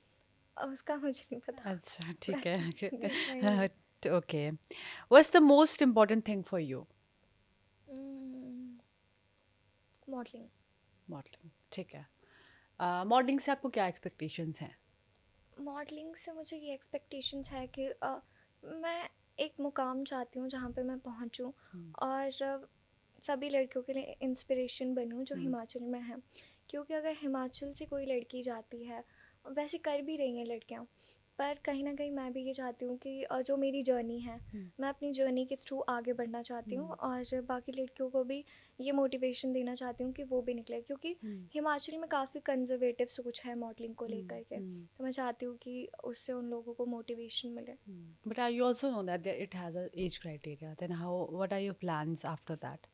उसका मुझे नहीं पता। अच्छा, ठीक है। देखना ही नहीं। Okay. What's the most important thing for you? Modelling. Modelling, ठीक है। मॉडलिंग से आपको क्या एक्सपेक्टेशंस हैं? मॉडलिंग से मुझे ये एक्सपेक्टेशंस है कि मैं एक मुकाम चाहती हूँ जहाँ पे मैं पहुँचूँ हुँ, और सभी लड़कियों के लिए इंस्पिरेशन बनूँ जो हुँ, हिमाचल में है। क्योंकि अगर हिमाचल से कोई लड़की जाती है, वैसे कर भी रही हैं लड़कियाँ, पर कहीं ना कहीं मैं भी ये चाहती हूँ कि जो मेरी जर्नी है, हुँ, मैं अपनी जर्नी के थ्रू आगे बढ़ना चाहती हूँ हुँ, और बाकी लड़कियों को भी ये मोटिवेशन देना चाहती हूँ कि वो भी निकले, क्योंकि हुँ, हिमाचल में काफ़ी कंजर्वेटिव सोच है मॉडलिंग को हुँ, लेकर के। हुँ, तो मैं चाहती हूँ कि उससे उन लोगों को मोटिवेशन मिले। But you also know that it has a age criteria. Then what are your plans after that?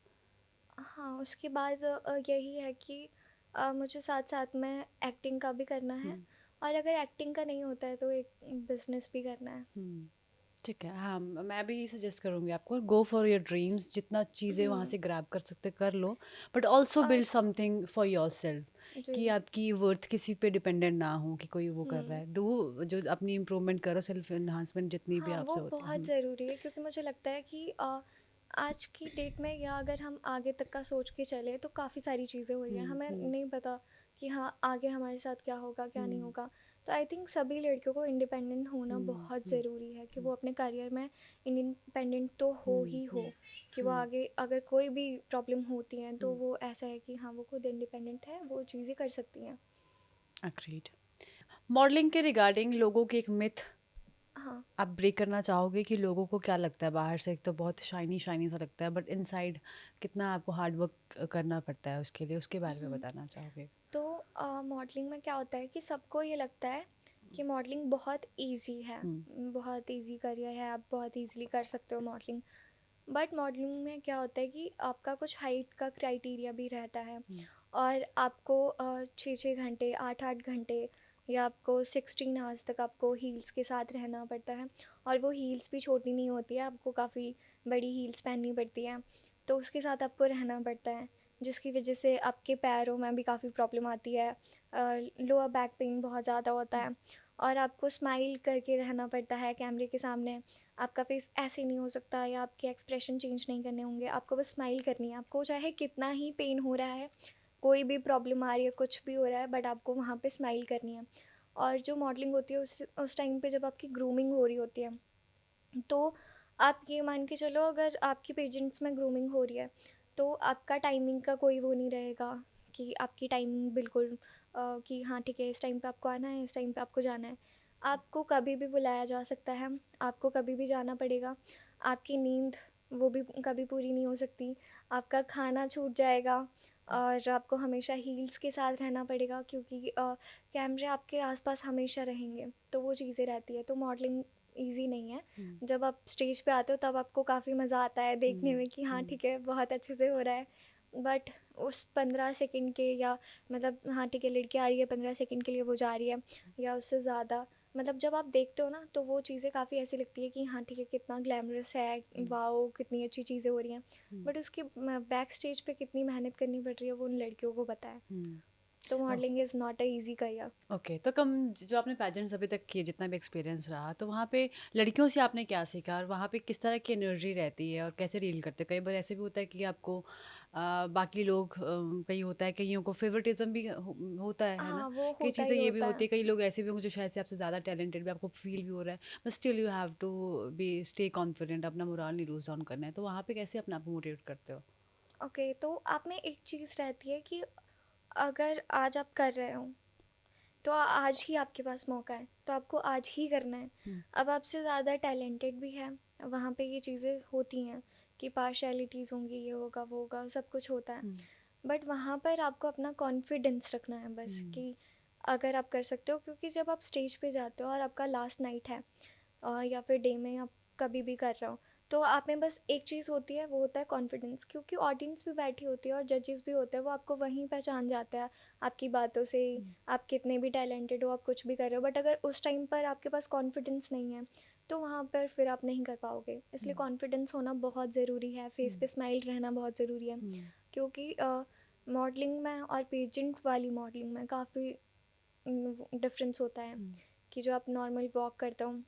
हाँ, उसके बाद यही है कि मुझे साथ साथ में एक्टिंग का भी करना है, हुँ, और अगर एक्टिंग का नहीं होता है तो एक बिजनेस भी करना है। हुँ, ठीक है। हाँ, मैं भी सजेस्ट करूँगी आपको, गो फॉर योर ड्रीम्स, जितना चीज़ें वहाँ हम्म, से ग्रैब कर सकते कर लो, बट ऑल्सो और बिल्ड समथिंग फॉर योरसेल्फ जी। कि आपकी वर्थ किसी पे डिपेंडेंट ना हो कि कोई वो कर रहा हम्म, है। डू जो अपनी इम्प्रूवमेंट करो, सेल्फ एनहांसमेंट जितनी भी हाँ, वो आपसे होती है। बहुत ज़रूरी है, क्योंकि मुझे लगता है कि आज की डेट में या अगर हम आगे तक का सोच के चले तो काफ़ी सारी चीज़ें हो रही हैं, हुँ, हमें हुँ, नहीं पता कि हाँ आगे हमारे साथ क्या होगा क्या नहीं हुँ, होगा। तो आई थिंक सभी लड़कियों को इंडिपेंडेंट होना हुँ, बहुत हुँ, ज़रूरी है कि हुँ, वो अपने करियर में इंडिपेंडेंट तो हो हुँ, ही हो, हुँ, कि वो हुँ, आगे अगर कोई भी प्रॉब्लम होती हैं तो हुँ, वो ऐसा है कि हाँ वो खुद इंडिपेंडेंट है, वो चीज़ें कर सकती हैं। एग्रीड। मॉडलिंग के रिगार्डिंग लोगों की एक मिथ हाँ। आप ब्रेक करना चाहोगे कि लोगों को क्या लगता है बाहर से एक तो बहुत शाइनी शाइनी सा लगता है बट इनसाइड कितना आपको हार्ड वर्क करना पड़ता है उसके लिए, उसके बारे में हम्म, बताना चाहोगे? तो मॉडलिंग में क्या होता है कि सबको ये लगता है कि मॉडलिंग बहुत इजी है, हुँ, बहुत इजी करियर है, आप बहुत इजीली कर सकते हो मॉडलिंग। बट मॉडलिंग में क्या होता है कि आपका कुछ हाइट का क्राइटेरिया भी रहता है, हुँ, और आपको 6-6 घंटे 8-8 घंटे या आपको 16 आवर्स तक आपको हील्स के साथ रहना पड़ता है, और वो हील्स भी छोटी नहीं होती है, आपको काफ़ी बड़ी हील्स पहननी पड़ती है, तो उसके साथ आपको रहना पड़ता है, जिसकी वजह से आपके पैरों में भी काफ़ी प्रॉब्लम आती है, लोअर बैक पेन बहुत ज़्यादा होता है, और आपको स्माइल करके रहना पड़ता है कैमरे के सामने। आपका फेस ऐसे नहीं हो सकता या आपके एक्सप्रेशन चेंज नहीं करने होंगे, आपको बस स्माइल करनी है, आपको चाहे कितना ही पेन हो रहा है, कोई भी प्रॉब्लम आ रही है, कुछ भी हो रहा है, बट आपको वहाँ पे स्माइल करनी है। और जो मॉडलिंग होती है उस टाइम पे जब आपकी ग्रूमिंग हो रही होती है, तो आप ये मान के चलो अगर आपकी पेजेंट्स में ग्रूमिंग हो रही है तो आपका टाइमिंग का कोई वो नहीं रहेगा कि आपकी टाइमिंग बिल्कुल कि हाँ ठीक है इस टाइम पे आपको आना है, इस टाइम पे आपको जाना है। आपको कभी भी बुलाया जा सकता है, आपको कभी भी जाना पड़ेगा। आपकी नींद वो भी कभी पूरी नहीं हो सकती। आपका खाना छूट जाएगा और आपको हमेशा हील्स के साथ रहना पड़ेगा, क्योंकि कैमरे आपके आसपास हमेशा रहेंगे, तो वो चीज़ें रहती है। तो मॉडलिंग ईज़ी नहीं है। जब आप स्टेज पे आते हो तब आपको काफ़ी मज़ा आता है देखने में कि हाँ ठीक है, बहुत अच्छे से हो रहा है। बट उस 15 सेकंड के, या मतलब हाँ ठीक है लड़की आ रही है 15 सेकंड के लिए वो जा रही है, या उससे ज़्यादा, मतलब जब आप देखते हो ना तो वो चीज़ें काफ़ी ऐसी लगती है कि हाँ ठीक है कितना ग्लैमरस है, वाओ कितनी अच्छी चीज़ें हो रही हैं। बट उसकी बैक स्टेज पे कितनी मेहनत करनी पड़ रही है वो उन लड़कियों को पता है। तो modelling is not a easy career. Okay, तो कम जो आपने पेजेंट्स अभी तक किए, जितना भी एक्सपीरियंस रहा, तो वहाँ पे लड़कियों से आपने क्या सीखा और वहाँ पे किस तरह की एनर्जी रहती है और कैसे डील करते हैं? कई बार ऐसे भी होता है कि आपको बाकी लोग कई होता है, कईयों को फेवरेटिज्म भी होता है ना? हाँ वो कई होता चीज़ें ही ये भी होता होती है। है, कई लोग ऐसे भी होंगे जो शायद से आपसे ज़्यादा टैलेंटेड भी आपको फील भी हो रहा है, but still you have to be stay confident, अपना मोरल नहीं लूज डाउन करना है, तो वहाँ पे कैसे अपने आप को मोटिवेट करते हो? ओके, तो आप में एक चीज़ रहती है कि अगर आज आप कर रहे हो तो आज ही आपके पास मौका है, तो आपको आज ही करना है। हम्म, अब आपसे ज़्यादा टैलेंटेड भी है, वहाँ पे ये चीज़ें होती हैं कि पार्शियलिटीज़ होंगी, ये होगा वो होगा, सब कुछ होता है। हम्म, बट वहाँ पर आपको अपना कॉन्फिडेंस रखना है बस, हम्म, कि अगर आप कर सकते हो, क्योंकि जब आप स्टेज पे जाते हो और आपका लास्ट नाइट है, या फिर डे में आप कभी भी कर रहे हो, तो आप में बस एक चीज़ होती है, वो होता है कॉन्फिडेंस, क्योंकि ऑडियंस भी बैठी होती है और जजेस भी होते हैं, वो आपको वहीं पहचान जाता है आपकी बातों से ही। हम्म, आप कितने भी टैलेंटेड हो, आप कुछ भी कर रहे हो, बट अगर उस टाइम पर आपके पास कॉन्फिडेंस नहीं है तो वहाँ पर फिर आप नहीं कर पाओगे। इसलिए हम्म, कॉन्फिडेंस होना बहुत ज़रूरी है, फेस हम्म, पे स्माइल रहना बहुत ज़रूरी है। हम्म, क्योंकि मॉडलिंग में और पेजेंट वाली मॉडलिंग में काफ़ी डिफरेंस होता है। हम्म, कि जो आप नॉर्मल वॉक करते हो,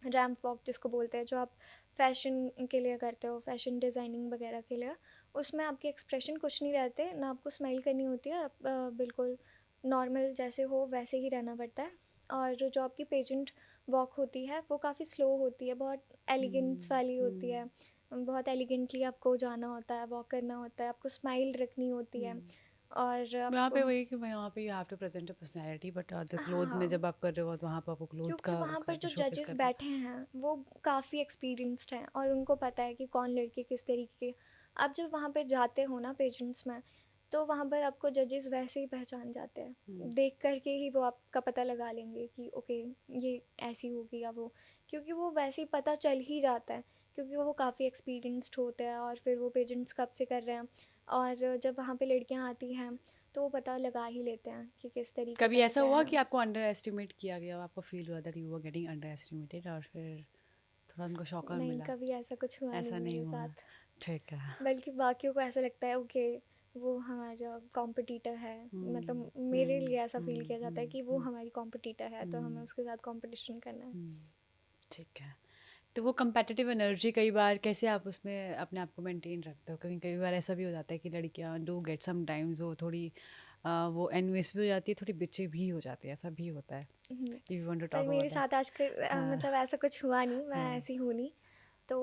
रैंप वॉक जिसको बोलते हैं, जो आप फैशन के लिए करते हो, फैशन डिज़ाइनिंग वगैरह के लिए, उसमें आपके एक्सप्रेशन कुछ नहीं रहते ना, आपको स्माइल करनी होती है, आप बिल्कुल नॉर्मल जैसे हो वैसे ही रहना पड़ता है। और जो आपकी पेजेंट वॉक होती है वो काफ़ी स्लो होती है, बहुत एलिगेंस हम्म, वाली होती है। हम्म, बहुत एलिगेंटली आपको जाना होता है, वॉक करना होता है, आपको स्माइल रखनी होती है। हम्म। और वहाँ आपको पे वही कि वहाँ पे you have to present a personality, but the हाँ क्लोथ में हाँ, जब आप कर रहे हो तो वहाँ पे आपको क्लोथ क्योंकि वहाँ पर का जो शोकेस जजेस करना है। बैठे हैं वो काफ़ी एक्सपीरियंस्ड हैं और उनको पता है कि कौन लड़की किस तरीके की। आप जब वहाँ पे जाते हो ना पेजेंट्स में, तो वहाँ पर आपको जजेस वैसे ही पहचान जाते हैं, हम्म, देख करके ही वो आपका पता लगा लेंगे कि ओके ये ऐसी होगी या वो, क्योंकि वो वैसे ही पता चल ही जाता है, क्योंकि वो काफ़ी एक्सपीरियंस्ड होते हैं और फिर वो पेजेंट्स कब से कर रहे हैं। और जब वहाँ पे लड़कियाँ आती हैं तो वो पता लगा ही लेते हैं कि किस तरीके कभी का है, ऐसा क्या हुआ है। कि आपको अंडर एस्टिमेट किया गया, आपको फील हुआ that you were getting under estimated और फिर थोड़ा उनको शॉकर नहीं, मिला? कभी ऐसा कुछ हुआ नहीं ऐसा नहीं मेरे हुआ? साथ। ठीक है। बल्कि बाकियों को ऐसा लगता है ओके वो हमारा कॉम्पिटिटर है, हम्म, मतलब मेरे हम्म, लिए ऐसा फील हम्म, किया जाता है हम्म, कि वो हमारी कॉम्पिटिटर है, तो हमें हम्म, उसके साथ कंपटीशन करना है। हम्म, ठीक है। तो वो कम्पेटिटिव एनर्जी कई बार कैसे आप उसमें अपने आप को मेंटेन रखते हो? क्योंकि कई बार ऐसा भी हो जाता है कि लड़कियां डू गेट समटाइम्स वो थोड़ी वो एनवियस भी हो जाती है, थोड़ी बिची भी हो जाती है, ऐसा भी होता है। हम्म, इफ यू वांट टू पर टॉक मेरे अबाउट दैट। साथ आजकल हाँ, मतलब ऐसा कुछ हुआ नहीं, मैं हाँ। ऐसी हूँ नहीं। तो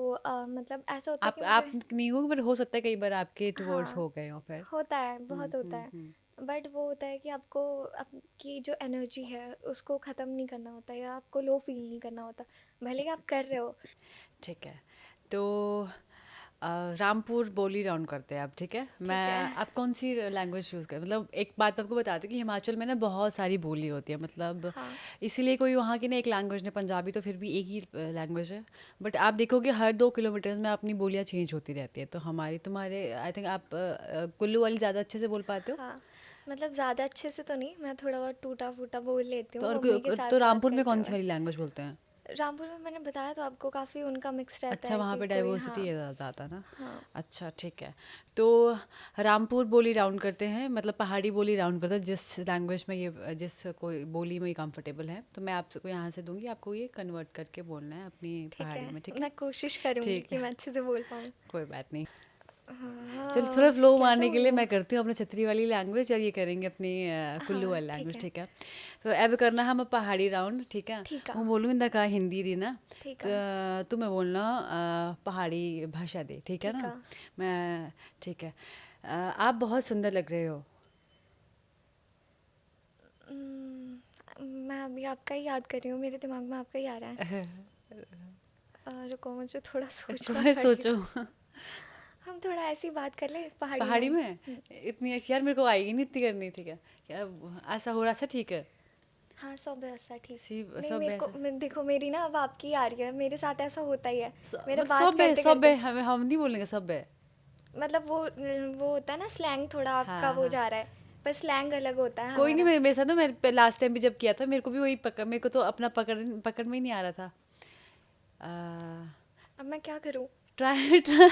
मतलब ऐसा होता है कि आप मुझे नहीं हो, बट हो सकता है कई बार आपके टुवर्ड्स हाँ हो गए हो फिर। होता है, हुँ, बहुत होता हुँ, है। हुँ। बट वो होता है कि आपको आपकी जो एनर्जी है उसको ख़त्म नहीं करना होता, या आपको लो फील नहीं करना होता, भले ही आप कर रहे हो। ठीक है। तो रामपुर बोली राउंड करते हैं आप, ठीक है? ठीक है। आप कौन-सी लैंग्वेज चूज़ करें? मतलब एक बात आपको बता दूँ कि हिमाचल में ना बहुत सारी बोली होती है, मतलब हाँ इसीलिए कोई वहाँ की ना एक लैंग्वेज नहीं, पंजाबी तो फिर भी एक ही लैंग्वेज है। बट आप देखोगे हर 2 किलोमीटर्स में अपनी बोलियाँ चेंज होती रहती है। तो हमारी तुम्हारे आई थिंक आप कुल्लू वाली ज़्यादा अच्छे से बोल पाते हो? हाँ, मतलब ज़्यादा अच्छे से तो नहीं, मैं थोड़ा बहुत टूटा-फूटा बोल लेती तो हूँ और मम्मी के तो साथ बात रामपुर में करते कौन-सी हुए। वाली लैंग्वेज बोलते हैं? रामपुर में मैंने बताया तो आपको काफ़ी उनका मिक्स रहता अच्छा, है वहाँ कि पे कोई डाइवर्सिटी हाँ, है ज़्यादा ना? हाँ, अच्छा, ठीक है। तो रामपुर बोली राउंड करते हैं, मतलब पहाड़ी बोली राउंड करते हैं, जिस लैंग्वेज में ये जिस कोई बोली में ये कंफर्टेबल है। तो मैं आपसे को यहाँ से दूँगी, आपको ये कन्वर्ट करके बोलना है अपनी ठीक पहाड़ी है। में, ठीक है? मैं कोशिश करूँगी ठीक कि है, मैं अच्छे से बोल पाऊँ। कोई बात नहीं। चलो हाँ, थोड़ा फ्लो कैसे मारने के लिए बोलूँ? मैं करती हूँ अपनी छतरी वाली लैंग्वेज और ये करेंगे अपनी कुल्लू हाँ, वाली ठीक लैंग्वेज, है। ठीक है? तो अब करना हम पहाड़ी राउंड, ठीक है? ठीक है, हूँ बोलूँ का हिंदी दी ना, ठीक तो है, तुम्हें बोलना पहाड़ी भाषा दे, ठीक है ठीक ना? है। मैं ठीक है। आप बहुत सुंदर लग रहे हो। मैं अभी आपका ही याद कर रही हूँ, मेरे दिमाग में आपका ही आ रहा है। रुको मुझे थोड़ा सोचना कोई पड़ेगा। सोचो। हम थोड़ा ऐसी बात कर ले पहाड़ी में हम्म, इतनी अच्छी यार, मेरे को आएगी नहीं इतनी करनी, ठीक है क्या ऐसा हो रहा था, ठीक है हाँ सब ऐसा ठीक। सी नहीं सब मेरे को ऐसा देखो मेरी ना अब आपकी आ रही है, मेरे साथ ऐसा होता ही है। मेरे मतलब बात करते सब है, करते हम नहीं बोलेंगे सब है। मतलब वो होता है ना स्लैंग, थोड़ा आपका हाँ वो हाँ, जा रहा है, पर स्लैंग अलग होता है कोई नहीं, हमारा। मेरे साथ ना, मैं लास्ट टाइम भी जब किया था, मेरे को भी वही पकड़, मेरे को तो अपना पकड़ पकड़ में ही नहीं आ रहा था। अब मैं क्या करूँ? ट्राई ट्राई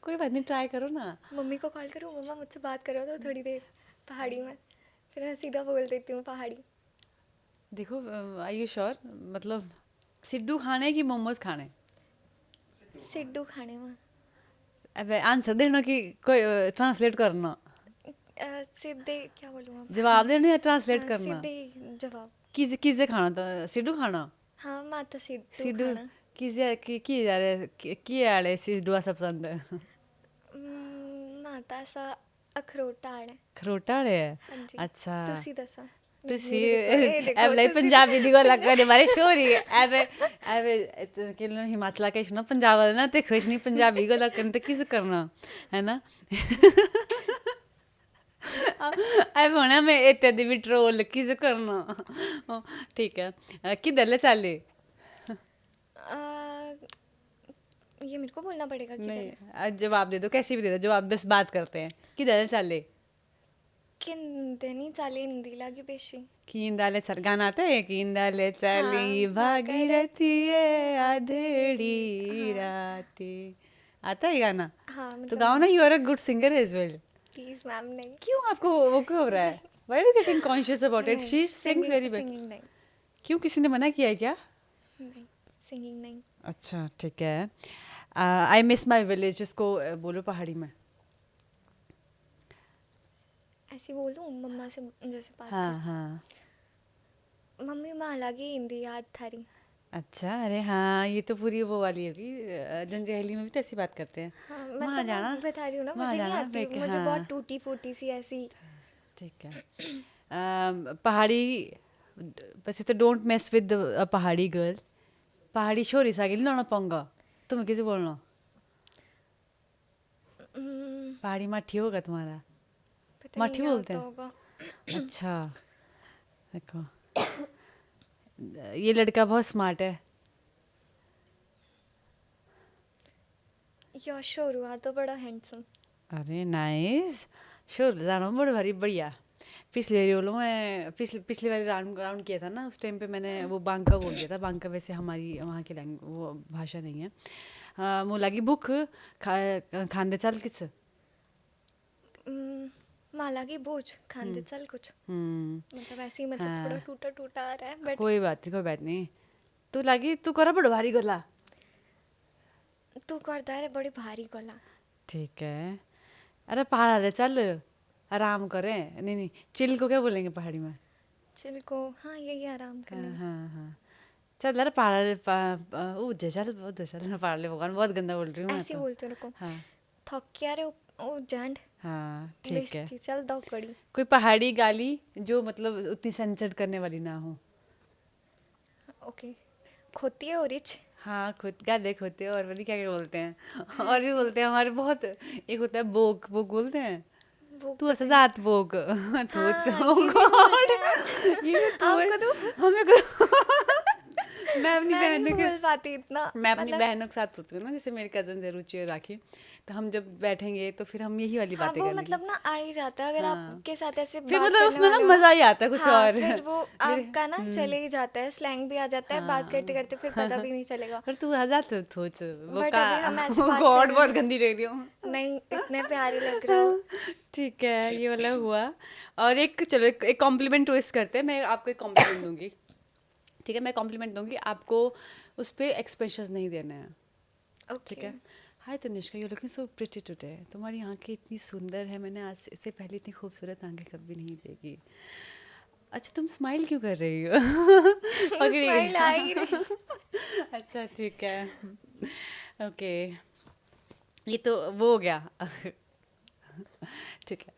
कोई बात नहीं, ट्राई करो ना। मम्मी को कॉल करूँ, मम्मा मुझसे बात करो तो थोड़ी देर पहाड़ी में, फिर मैं सीधा बोल देती हूँ पहाड़ी। देखो, आर यू श्योर, मतलब सिड्डू खाने कि मोमोज खाने? सिड्डू खाने में। अब आंसर देना कि कोई ट्रांसलेट करना, सीधे क्या बोलूँ अब? जवाब देना या ट्रांसलेट हाँ करना? सीधे जवाब। किसे खाना तो सिड्डू खाना? हाँ माता सिड्डू सिड्डू खाना। की यार की आड़े सिड्डू सब पसंद है? माता सा अखरोट आड़ है। खरोटा आड़े है? हाँ जी। अच्छा, तुसी दसा। ਤੁਸੀਂ मेरी देखो ए देखो ਐਵੇਂ तुसी ਪੰਜਾਬੀ ਦੀ ਗੱਲ ਕਰਦੇ ਬਾਰੇ ਸ਼ੋਰੀ ਐਵੇਂ ਐਵੇਂ ਕਿ ਹਿਮਾਚਲ ਕੇ ਨਾ ਪੰਜਾਬ ਵਾਲੇ ਨਾ ਤੇ ਖੁਸ਼ ਨਹੀਂ ਪੰਜਾਬੀ ਗੱਲ ਕਰਨ ਤੇ ਕਿਸ ਕਰਨਾ ਹੈ ਨਾ ਐਵੇਂ ਹੋਣਾ ਮੈਂ ਇੱਥੇ ਦੀ ਵੀ ਟਰੋਲ ਕਿਸ ਕਰਨਾ ठीक है किधर ले चाले आ, ये मेरे को बोलना पड़ेगा किधर नहीं है। जवाब दे दो, कैसे भी दे दो जवाब, बस बात करते हैं, किधर ले चाले? किंदनी चाली हिंदी लागी पेशी। कींदाले चल, गाना आता है कींदाले चली हाँ भागीरथी भागीरथी आधेड़ी आधेड़ी। हाँ राती, आता है गाना? हाँ तो मतलब गाओ ना, हाँ। You are a good singer as well. Please ma'am नहीं। क्यों आपको वो क्यों हो रहा है? Why are you getting conscious about it? नहीं she sings singing very well. Singing नहीं। क्यों, किसी ने मना किया है क्या? नहीं सिंगिंग नहीं। अच्छा ठीक है। आई मिस माई विलेज, इसको बोलो पहाड़ी में। ऐसे बोल दूँ मम्मा से जैसे बात हाँ कर। हाँ, मम्मी माँ लागी हिंदी याद थारी। अच्छा, अरे हाँ, ये तो पूरी वो वाली होगी, जंजैहली में भी तो ऐसी बात करते हैं। हाँ वहाँ मतलब जाना, मैं बता रही हूँ ना, वहाँ मुझे नहीं जाना आती, मुझे हाँ बहुत टूटी फूटी सी ऐसी। ठीक है। पहाड़ी, वैसे तो डोंट मेस विद अ पहाड़ी गर्ल, पहाड़ी छोरी सागे नहीं लाना पाऊंगा, तुम्हें किसे बोलना? पहाड़ी माठी होगा तुम्हारा, पता नहीं माठी क्या बोलते होता हैं? होगा। अच्छा, देखो ये लड़का बहुत स्मार्ट है। या श्योर हुआ तो बड़ा हैंडसम। अरे नाइस, श्योर जाना बड़े भारी बढ़िया। पिछले रोलो में पिछली बारी राउंड किया था ना, उस टाइम पे मैंने वो बांका बोल दिया था। बांका वैसे हमारी वहाँ की लैंग्वेज वो भाषा नहीं है। मुँह लगी भूख, खांदे चल किस। माला की बोझ खांदे चल कुछ, मतलब ऐसे ही, मतलब थोड़ा हाँ, टूटा टूटा आ रहा है बट कोई बात नहीं, कोई बात नहीं। तू लगी तू करा बड़ा भारी गला, तू करता है बड़ी भारी गला। ठीक है। अरे पहाड़ ले चल, आराम करें, नहीं नहीं, चिल को क्या बोलेंगे पहाड़ी में? चिल को हाँ यही आराम हाँ करने में। हाँ हाँ, चल यार उधर चल पहाड़ ले, भगवान बहुत गंदा बोल रही हूँ मैं ऐसे ही तो। बोलते रुको। हाँ थक क्या रे ओ जांड। हाँ ठीक है। बेइज्जती चल दो कड़ी। कोई पहाड़ी गाली जो मतलब उतनी सेंसर्ड करने वाली ना हो। ओके खोती है ओरिच। हाँ, खुद का देख होते हैं, और वाली क्या क्या बोलते हैं और भी ऐसे बोलते हैं हमारे बहुत, एक होता है बोक, बोक बोलते हैं। वो तू ऐसा पता नहीं। जात बोक थोच हाँ oh ये भी God, बोलते हैं। ये तो आपको तो हमें मैं अपनी मैं नहीं बहन के, बोल पाती इतना मैं अपनी मतलब। बहनों के साथ होती हूँ ना, जैसे मेरी कजन है रुचि और राखी, तो हम जब बैठेंगे तो फिर हम यही वाली हाँ बातें वो कर लेंगे। मतलब ना आ ही जाता है, अगर हाँ, आपके साथ ऐसे फिर बात मतलब करने उसमें ना वाले हो ना। मजा ही आता है कुछ हाँ और फिर वो मेरे आपका ना चले ही जाता है, स्लैंग भी आ जाता है, बात करते हाँ करते फिर पता भी नहीं चलेगा। पर तू आ जाते थोच वो बट का अभी हम ऐसे बात कर गॉड, रहे बहुत हैं। गंदी लग रही हूँ नहीं इतने प्यारे लग रहे हो। ठीक है, ये वाला हुआ। और एक चलो एक कॉम्प्लीमेंट ट्विस्ट करते हैं, मैं आपको एक कॉम्प्लीमेंट दूंगी, ठीक है? मैं कॉम्प्लीमेंट दूंगी आपको, उस पर एक्सप्रेशंस नहीं देने हैं, ठीक ओके है? Hi Tanishka, you looking so pretty today, तुम्हारी आंखें इतनी सुंदर है, मैंने आज इससे पहले इतनी खूबसूरत आंखें कभी नहीं देखी। अच्छा तुम स्माइल क्यों कर रही हो पकड़ी स्माइल आ ही गई रही। अच्छा ठीक है, ओके, ये तो वो हो गया ठीक है।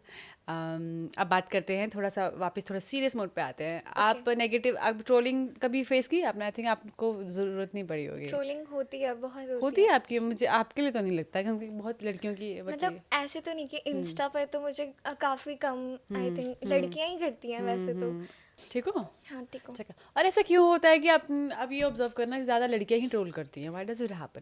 अब बात करते हैं थोड़ा सा वापस थोड़ा सीरियस मोड पे आते हैं। आप नेगेटिव अब ट्रोलिंग कभी फेस की आपने? आई थिंक आपको ज़रूरत नहीं पड़ी होगी। ट्रोलिंग होती है, बहुत होती होती है है। आपकी? मुझे आपके लिए तो नहीं लगता क्योंकि बहुत लड़कियों की बच्चे। मतलब ऐसे तो नहीं कि इंस्टा पे तो मुझे काफ़ी कम, आई थिंक लड़कियां ही करती हैं वैसे तो। ठीक हो? हाँ ठीक हो। ठीक है। और ऐसा क्यों होता है कि आप अब ये ऑब्जर्व करना कि ज़्यादा लड़कियां ही ट्रोल करती हैं? Why does it happen?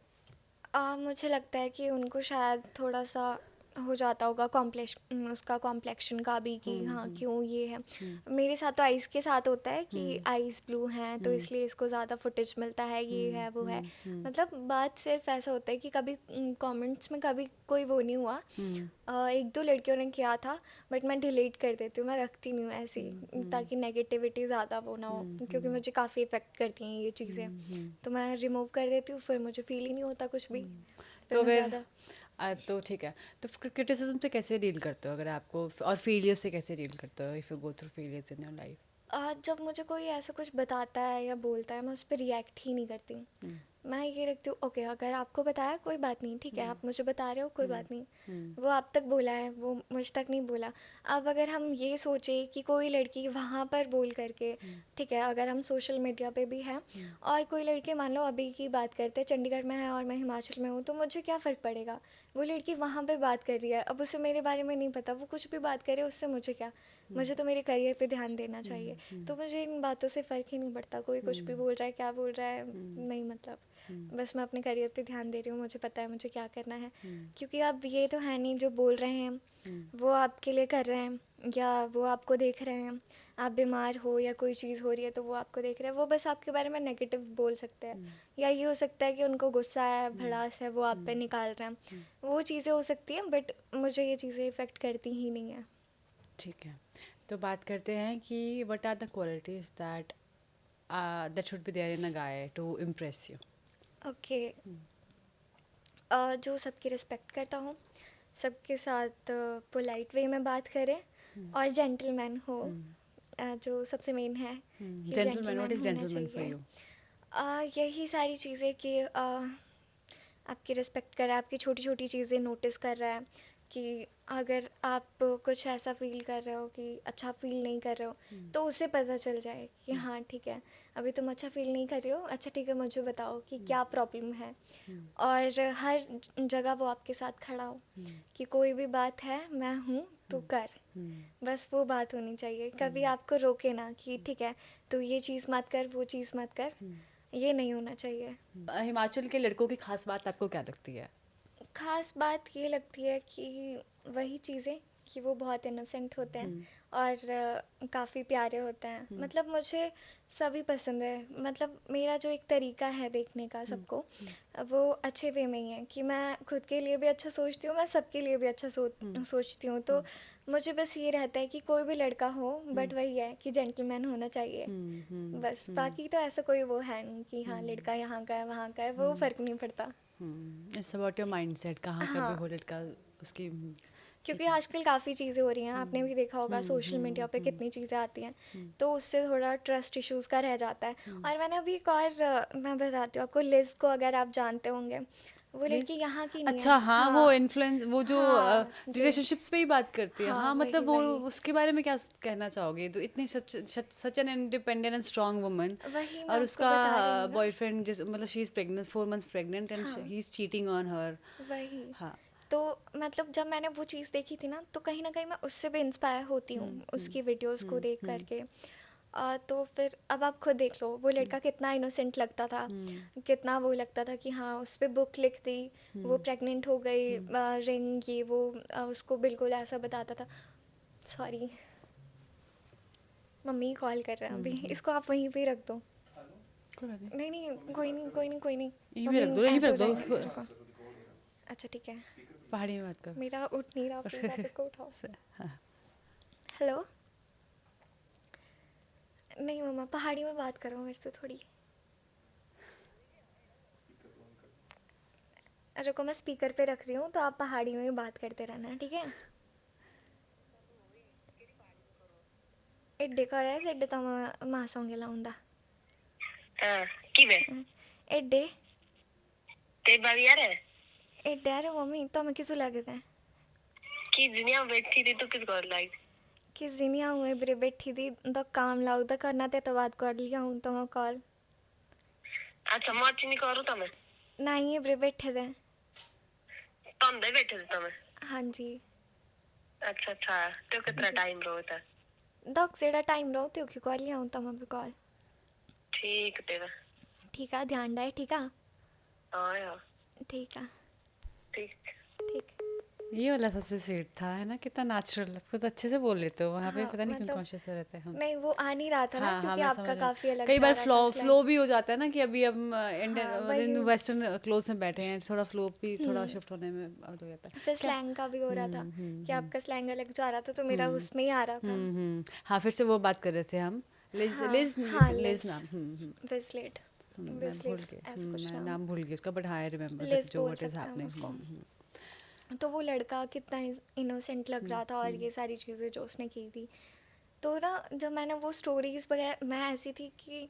मुझे लगता है कि उनको शायद थोड़ा सा हो जाता होगा कॉम्प्लेक्स, उसका कॉम्प्लेक्शन का भी, कि हाँ क्यों ये है। मेरे साथ तो आइज़ के साथ होता है कि आइज़ ब्लू हैं तो इसलिए इसको ज़्यादा फुटेज मिलता है, ये है वो है। मतलब बात सिर्फ ऐसा होता है कि कभी कमेंट्स में कभी कोई वो नहीं हुआ। एक दो लड़कियों ने किया था, बट मैं डिलीट कर देती हूँ, मैं रखती नहीं हूँ ऐसी, ताकि नेगेटिविटी ज़्यादा वो ना हो, क्योंकि मुझे काफ़ी इफ़ेक्ट करती हैं ये चीज़ें। तो मैं रिमूव कर देती हूँ, फिर मुझे फील ही नहीं होता कुछ भी, फिर तो मैं फिर ज़्यादा। तो ठीक है। तो क्रिटिसिज्म से कैसे डील करते हो अगर आपको, और फेलियर से कैसे डील करते हो if you go through failures in your life? जब मुझे कोई ऐसा कुछ बताता है या बोलता है, मैं उस पर रिएक्ट ही नहीं करती हूँ। मैं ये रखती हूँ, ओके अगर आपको बताया कोई बात नहीं, ठीक है, आप मुझे बता रहे हो कोई बात नहीं, वो आप तक बोला है, वो मुझ तक नहीं बोला। अब अगर हम ये सोचे कि कोई लड़की वहाँ पर बोल करके, ठीक है, अगर हम सोशल मीडिया पे भी हैं और कोई लड़के, मान लो अभी की बात करते हैं, चंडीगढ़ में है और मैं हिमाचल में हूँ, तो मुझे क्या फ़र्क पड़ेगा? वो लड़की वहाँ पे बात कर रही है, अब उसे मेरे बारे में नहीं पता, वो कुछ भी बात करे, उससे मुझे क्या? मुझे तो मेरे करियर पे ध्यान देना चाहिए। तो मुझे इन बातों से फ़र्क ही नहीं पड़ता, कोई कुछ भी बोल रहा है, क्या बोल रहा है, नहीं मतलब। बस मैं अपने करियर पे ध्यान दे रही हूँ, मुझे पता है मुझे क्या करना है। क्योंकि अब ये तो है नहीं जो बोल रहे हैं वो आपके लिए कर रहे हैं, या वो आपको देख रहे हैं। आप बीमार हो या कोई चीज़ हो रही है तो वो आपको देख रहे हैं, वो बस आपके बारे में नेगेटिव बोल सकते हैं। या ये हो सकता है कि उनको गुस्सा है, भड़ास है, वो आप पे निकाल रहे हैं, वो चीज़ें हो सकती हैं, बट मुझे ये चीज़ें इफ़ेक्ट करती ही नहीं है। ठीक है। तो बात करते हैं कि what are the qualities that that should be there in a guy to impress you? Okay. जो सबकी रिस्पेक्ट करता हो, सबके साथ पोलाइट वे में बात करे, और जेंटलमैन हो। जो सबसे मेन है कि जेंटलमैन, व्हाट जेंटलमैन इज़ होना जेंटलमैन फॉर चाहिए। यू? यही सारी चीज़ें कि आपकी रिस्पेक्ट कर रहा है, आपकी छोटी छोटी चीज़ें नोटिस कर रहा है, कि अगर आप कुछ ऐसा फील कर रहे हो कि अच्छा फील नहीं कर रहे हो, तो उसे पता चल जाए कि हाँ ठीक है, अभी तुम अच्छा फील नहीं कर रहे हो, अच्छा ठीक है, मुझे बताओ कि क्या प्रॉब्लम है। और हर जगह वो आपके साथ खड़ा हो, कि कोई भी बात है मैं हूँ, तो कर। बस वो बात होनी चाहिए, कभी आपको रोके ना कि ठीक है तो ये चीज़ मत कर, वो चीज़ मत कर, ये नहीं होना चाहिए। हिमाचल के लड़कों की खास बात आपको क्या लगती है? खास बात ये लगती है कि वही चीज़ें, कि वो बहुत इनोसेंट होते हैं और काफ़ी प्यारे होते हैं। मतलब मुझे सभी पसंद है, मतलब मेरा जो एक तरीका है देखने का सबको, वो अच्छे वे में ही है, कि मैं खुद के लिए भी अच्छा सोचती हूँ, मैं सबके लिए भी अच्छा सोचती हूँ। तो मुझे बस ये रहता है कि कोई भी लड़का हो, बट वही है कि जेंटलमैन होना चाहिए। बस बाकी तो ऐसा कोई वो है नहीं कि हाँ लड़का यहाँ का है वहाँ का है, वो फ़र्क नहीं पड़ता। इट्स अबाउट योर माइंडसेट, कहाँ का भी हाँ, हो लड़का उसकी। क्योंकि ठीक है। आजकल काफ़ी चीज़ें हो रही हैं, आपने भी देखा होगा सोशल मीडिया पे कितनी चीज़ें आती हैं, तो उससे थोड़ा ट्रस्ट इश्यूज़ का रह जाता है। और मैंने अभी एक और मैं बताती हूँ आपको, लिज को अगर आप जानते होंगे, वो ले लड़की यहाँ की नहीं है। अच्छा, हाँ, वो हाँ इन्फ्लुएंस, वो जो हाँ जी। रिलेशनशिप्स पे ही बात करती है। हाँ हाँ, मतलब वही वो वही उसके बारे में क्या कहना चाहोगे? तो इतनी such an independent and strong woman, वही मैं और आपको उसका बता रही हूँ ना। बॉयफ्रेंड जिस मतलब she is pregnant, 4 months pregnant, and हाँ he is cheating on her. वही। हाँ। तो मतलब जब मैंने वो चीज़ देखी थी ना, तो कहीं ना कहीं मैं उससे भी इंस्पायर होती हूँ, उसकी वीडियोस को देख करके। तो फिर अब आप खुद देख लो, वो लड़का कितना इनोसेंट लगता था, कितना वो लगता था कि हाँ उस पर बुक लिख दी, वो प्रेग्नेंट हो गई, रिंग ये वो, उसको बिल्कुल ऐसा बताता था। सॉरी, मम्मी कॉल कर रहे हैं अभी, इसको आप वहीं पे ही रख दो। कोई बात नहीं, नहीं नहीं, कोई नहीं कोई नहीं कोई नहीं, यहीं पे रख मम्मी दो, यहीं पे ऐसे रख हो दो। जाएंगे, रुको। अच्छा ठीक है, पहाड़ी में बात कर। मेरा उठ नहीं रहा, प्लीज़ आप इसको उठाओ। हाँ। हेलो। नहीं मम्मा, पहाड़ी में बात करो मेरे से थोड़ी। रुको, मैं स्पीकर पे रख रही हूँ, तो आप पहाड़ी में भी बात करते रहना, ठीक है। एड्डे कर एड्डे तो मासोंगे लाउंदा। किवे एड्डे ते बावियारे एड्डे अरे मम्मी तो मैं किसू लगे थे। कि दुनिया बैठी थी तो किस कर लाई कि जिनिया हुए बरे बैठी थी तो काम लाउदा करना ते तो बात कर लिया हूँ तो मैं कॉल अच्छा मर्ची नहीं करू तमें नहीं है बरे बैठे थे तंदे बैठे थे तमें हाँ जी अच्छा अच्छा तो कितना टाइम रोता दक सेड़ा टाइम रहो तो क्यों कर लिया हूँ तो मैं भी कॉल ठीक तेरा ठीक है ध्यान रहे ठीक है हाँ यार ठीक है ठीक ठीक ये वाला सबसे स्वीट था, है ना? कितना नेचुरल, खुद अच्छे से बोल लेते हो, वहाँ पे हाँ पता नहीं क्यों मतलब कॉन्शियस रहते हैं हम। नहीं वो आ नहीं रहा था ना हाँ हाँ, क्योंकि मैं आपका समझ रही हूँ। काफ़ी अलग कई जा बार रहा था फ्लो स्लैंग फ्लो भी हो जाता है ना कि अभी हम हाँ वही इंडियन वेस्टर्न क्लोथ में बैठे हैं, थोड़ा फ्लो भी थोड़ा शिफ्ट होने में आउट हो जाता है फिर क्या। स्लैंग का भी हो रहा था कि आपका स्लैंग अलग जा रहा था तो मेरा उसमें ही आ रहा था हाँ, फिर से वो बात कर रहे थे हम। लिज हाँ लिज हाँ लिज लिज नाम। विजलेट मैं भूल विजलेस गई, ऐसा कुछ मैं नाम नाम भूल गई उसका, बट आई रिमेम्बर दैट लिज जो बोल व्हाट इज सकते हैं हम उसको हैपनिंग। तो वो लड़का कितना इनोसेंट लग रहा था और ये सारी चीज़ें जो उसने की थी तो ना जब मैंने वो स्टोरीज वगैरह मैं ऐसी थी कि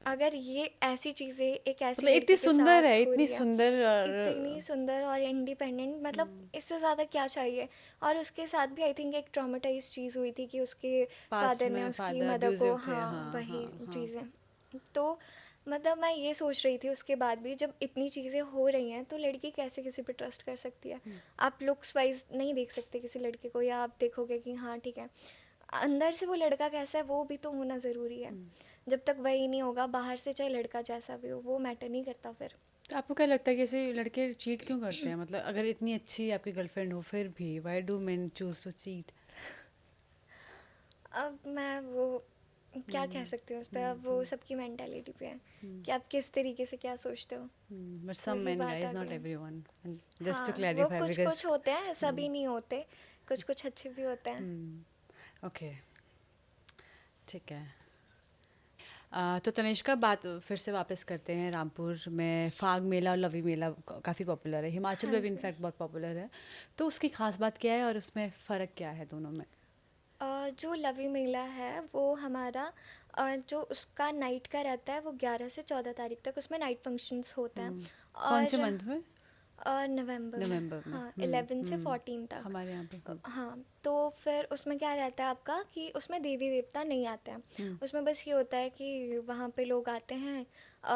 अगर ये ऐसी चीज़ें एक ऐसी मतलब इतनी लड़की के सुंदर है, साथ हो इतनी रही है सुंदर इतनी और सुंदर और इंडिपेंडेंट मतलब इससे ज़्यादा क्या चाहिए और उसके साथ भी आई थिंक एक ट्रॉमेटाइज चीज़ हुई थी कि उसके पास्ट फादर ने में उसकी फादर मदर को अब्यूजिव थे। हाँ हाँ वही हाँ हाँ। चीज़ें तो मतलब मैं ये सोच रही थी उसके बाद भी जब इतनी चीज़ें हो रही हैं तो लड़की कैसे किसी पे ट्रस्ट कर सकती है आप लुक्स वाइज नहीं देख सकते किसी लड़के को या आप देखोगे कि हाँ ठीक है अंदर से वो लड़का कैसा है वो भी तो होना ज़रूरी है जब तक वही नहीं होगा बाहर से चाहे लड़का जैसा भी हो वो मैटर नहीं करता फिर तो आपको क्या लगता है कि ऐसे लड़के चीट क्यों करते हैं? मतलब अगर इतनी अच्छी आपकी गर्लफ्रेंड हो फिर भी why do men choose to cheat? अब मैं वो क्या कह सकती हूँ उस पर अब वो सबकी मेंटालिटी पे है कि आप किस तरीके से क्या सोचते हो बट सम वही मेन बात आ गाइस, नॉट गई एवरीवन, जस्ट टू हाँ वो क्लैरिफाई कुछ बिकॉज कुछ होते हैं सभी नहीं होते कुछ कुछ अच्छे भी होते हैं ओके, ठीक है। तो तनिष्का, बात फिर से वापस करते हैं। रामपुर में फाग मेला और लवी मेला काफ़ी पॉपुलर है, हिमाचल हाँ में भी जी इनफैक्ट बहुत पॉपुलर है। तो उसकी खास बात क्या है और उसमें फ़र्क क्या है दोनों में? जो लवी मेला है वो हमारा जो उसका नाइट का रहता है वो 11 से 14 तारीख तक उसमें नाइट फंक्शंस होते हैं कौन से और मंथ में? नवंबर में नवंबर में। हाँ 11 से 14 तक हमारे यहाँ पे। हाँ तो फिर उसमें क्या रहता है आपका कि उसमें देवी देवता नहीं आते हैं उसमें बस ये होता है कि वहाँ पे लोग आते हैं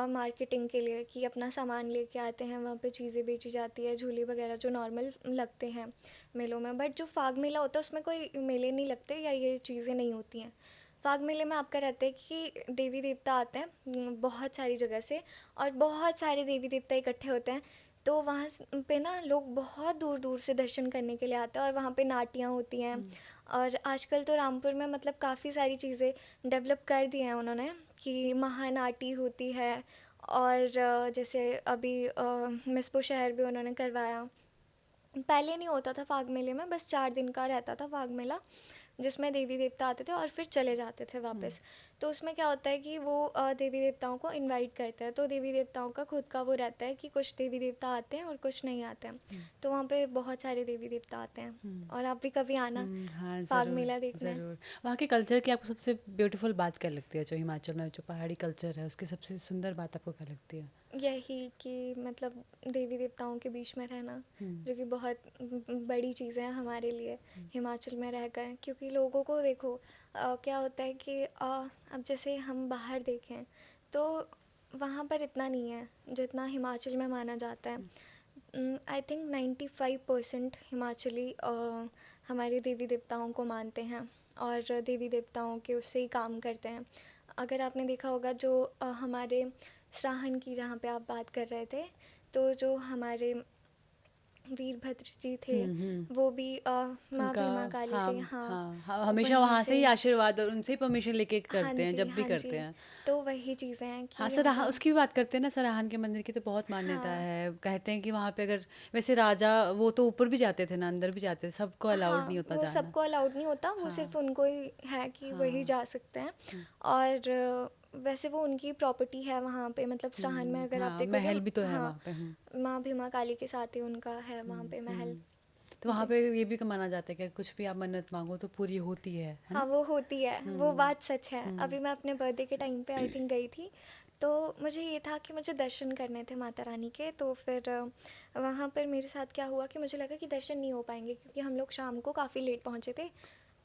मार्केटिंग के लिए कि अपना सामान लेके आते हैं वहाँ पे चीज़ें बेची जाती है झूले वगैरह जो नॉर्मल लगते हैं मेलों में बट जो फाग मेला होता है उसमें कोई मेले नहीं लगते या ये चीज़ें नहीं होती हैं फाग मेले में आपका रहता है कि देवी देवता आते हैं बहुत सारी जगह से और बहुत सारे देवी देवता इकट्ठे होते हैं तो वहाँ पे ना लोग बहुत दूर दूर से दर्शन करने के लिए आते हैं और वहाँ पे नाटियाँ होती हैं और आजकल तो रामपुर में मतलब काफ़ी सारी चीज़ें डेवलप कर दी हैं उन्होंने कि महानाटी होती है और जैसे अभी मिसपो शहर भी उन्होंने करवाया पहले नहीं होता था फाग मेले में बस 4 दिन का रहता था फाग मेला जिसमें देवी देवता आते थे और फिर चले जाते थे वापस तो उसमें क्या होता है कि वो देवी देवताओं को इनवाइट करते हैं तो देवी देवताओं का खुद का वो रहता है कि कुछ देवी देवता आते हैं और कुछ नहीं आते हैं तो वहाँ पे बहुत सारे देवी देवता आते हैं और आप भी कभी आना हाँ, फाग ज़रूर मेला देखने ज़रूर। वहाँ के कल्चर की आपको सबसे ब्यूटीफुल बात क्या लगती है? जो हिमाचल में जो पहाड़ी कल्चर है उसकी सबसे सुंदर बात आपको क्या लगती है? यही कि मतलब देवी देवताओं के बीच में रहना जो कि बहुत बड़ी चीज़ें हैं हमारे लिए हिमाचल में रहकर क्योंकि लोगों को देखो क्या होता है कि अब जैसे हम बाहर देखें तो वहाँ पर इतना नहीं है जितना हिमाचल में माना जाता है आई थिंक 95% हिमाचली हमारे देवी देवताओं को मानते हैं और देवी देवताओं के उससे ही काम करते हैं अगर आपने देखा होगा जो हमारे सराहन की जहाँ पे आप बात कर रहे थे तो जो हमारे वीरभद्र जी थे वो भी माँ उनका भीमा काली हाँ से हाँ हाँ हाँ, हमेशा वहीं वहाँ से से ही आशीर्वाद और उनसे ही परमिशन लेके हाँ करते हैं जी जब भी हाँ करते जी हैं। तो वही चीज़ें हैं हाँ, कि सराहा वहाँ उसकी भी बात करते हैं ना, सराहन के मंदिर की तो बहुत मान्यता हाँ है। कहते हैं कि वहाँ पे अगर वैसे राजा वो तो ऊपर भी जाते थे ना, अंदर भी जाते थे, सबको अलाउड नहीं हाँ होता वो जाना। सबको अलाउड नहीं होता वो हाँ सिर्फ उनको ही है कि वही हाँ। जा सकते हैं और वैसे वो उनकी प्रॉपर्टी है वहाँ पे मतलब सराहन में अगर आप हाँ, देखोगे महल भी तो है हाँ वहाँ पे। माँ भीमा काली के साथ ही उनका है वहाँ पे महल तो वहाँ जी पे ये भी माना जाता है कि कुछ भी आप मन्नत मांगो तो पूरी होती है हाँ ना? वो होती है वो बात सच है अभी मैं अपने बर्थडे के टाइम पे आई थिंक गई थी तो मुझे ये था कि मुझे दर्शन करने थे माता रानी के। तो फिर वहाँ पर मेरे साथ क्या हुआ कि मुझे लगा कि दर्शन नहीं हो पाएंगे, क्योंकि हम लोग शाम को काफ़ी लेट पहुँचे थे।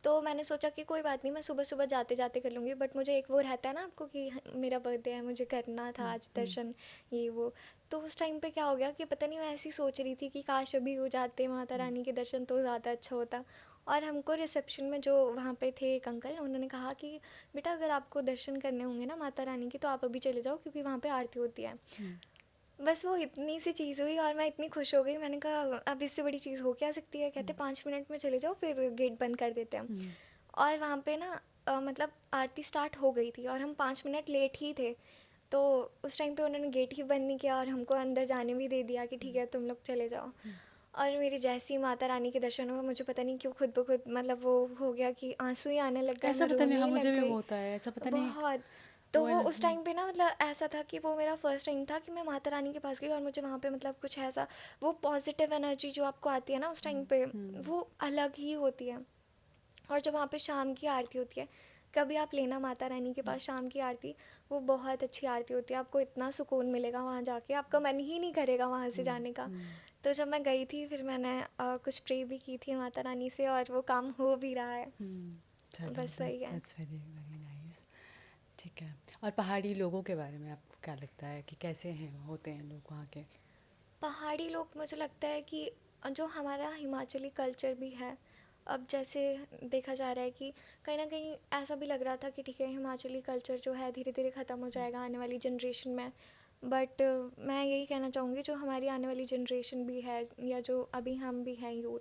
तो मैंने सोचा कि कोई बात नहीं, मैं सुबह सुबह जाते जाते कर लूँगी, बट मुझे एक वो रहता है ना आपको कि मेरा बर्थडे है, मुझे करना था आज दर्शन, ये वो। तो उस टाइम पे क्या हो गया कि पता नहीं, मैं ऐसी सोच रही थी कि काश अभी हो जाते माता रानी के दर्शन तो ज़्यादा अच्छा होता। और हमको रिसेप्शन में जो वहाँ पे थे एक अंकल, उन्होंने कहा कि बेटा अगर आपको दर्शन करने होंगे ना माता रानी के तो आप अभी चले जाओ, क्योंकि वहाँ पे आरती होती है। बस वो इतनी सी चीज़ हुई और मैं इतनी खुश हो गई, मैंने कहा अब इससे बड़ी चीज़ हो क्या सकती है। कहते 5 मिनट में चले जाओ, फिर गेट बंद कर देते हैं। और वहाँ पे ना मतलब आरती स्टार्ट हो गई थी और हम 5 मिनट लेट ही थे। तो उस टाइम पे उन्होंने गेट ही बंद नहीं किया और हमको अंदर जाने भी दे दिया कि ठीक है तुम लोग चले जाओ। और मेरी जैसी माता रानी के दर्शन हुए, मुझे पता नहीं क्यों खुद ब खुद मतलब वो हो गया कि आंसू ही आने लग गए, ऐसा मैं पता नहीं, रोने हाँ ही मुझे लग भी गई होता है ऐसा, पता नहीं। बहुत। तो वो है वो ना। उस टाइम पे ना मतलब ऐसा था कि वो मेरा फर्स्ट टाइम था कि मैं माता रानी के पास गई और मुझे वहाँ पे मतलब कुछ ऐसा, वो पॉजिटिव एनर्जी जो आपको आती है ना उस टाइम पे, वो अलग ही होती है। और जब वहाँ पे शाम की आरती होती है, कभी आप लेना माता रानी के पास शाम की आरती, वो बहुत अच्छी आरती होती है, आपको इतना सुकून मिलेगा वहाँ जाके, आपका मन ही नहीं करेगा वहाँ से जाने का। तो जब मैं गई थी फिर मैंने कुछ प्रे भी की थी माता रानी से और वो काम हो भी रहा है। चलो, बस वही है। That's very very nice. ठीक है। और पहाड़ी लोगों के बारे में आपको क्या लगता है कि कैसे हैं, होते हैं लोग वहाँ के? पहाड़ी लोग, मुझे लगता है कि जो हमारा हिमाचली कल्चर भी है, अब जैसे देखा जा रहा है कि कहीं ना कहीं ऐसा भी लग रहा था कि ठीक है हिमाचली कल्चर जो है धीरे धीरे ख़त्म हो जाएगा आने वाली जनरेशन में। बट मैं यही कहना चाहूँगी जो हमारी आने वाली जनरेशन भी है या जो अभी हम भी हैं यूथ,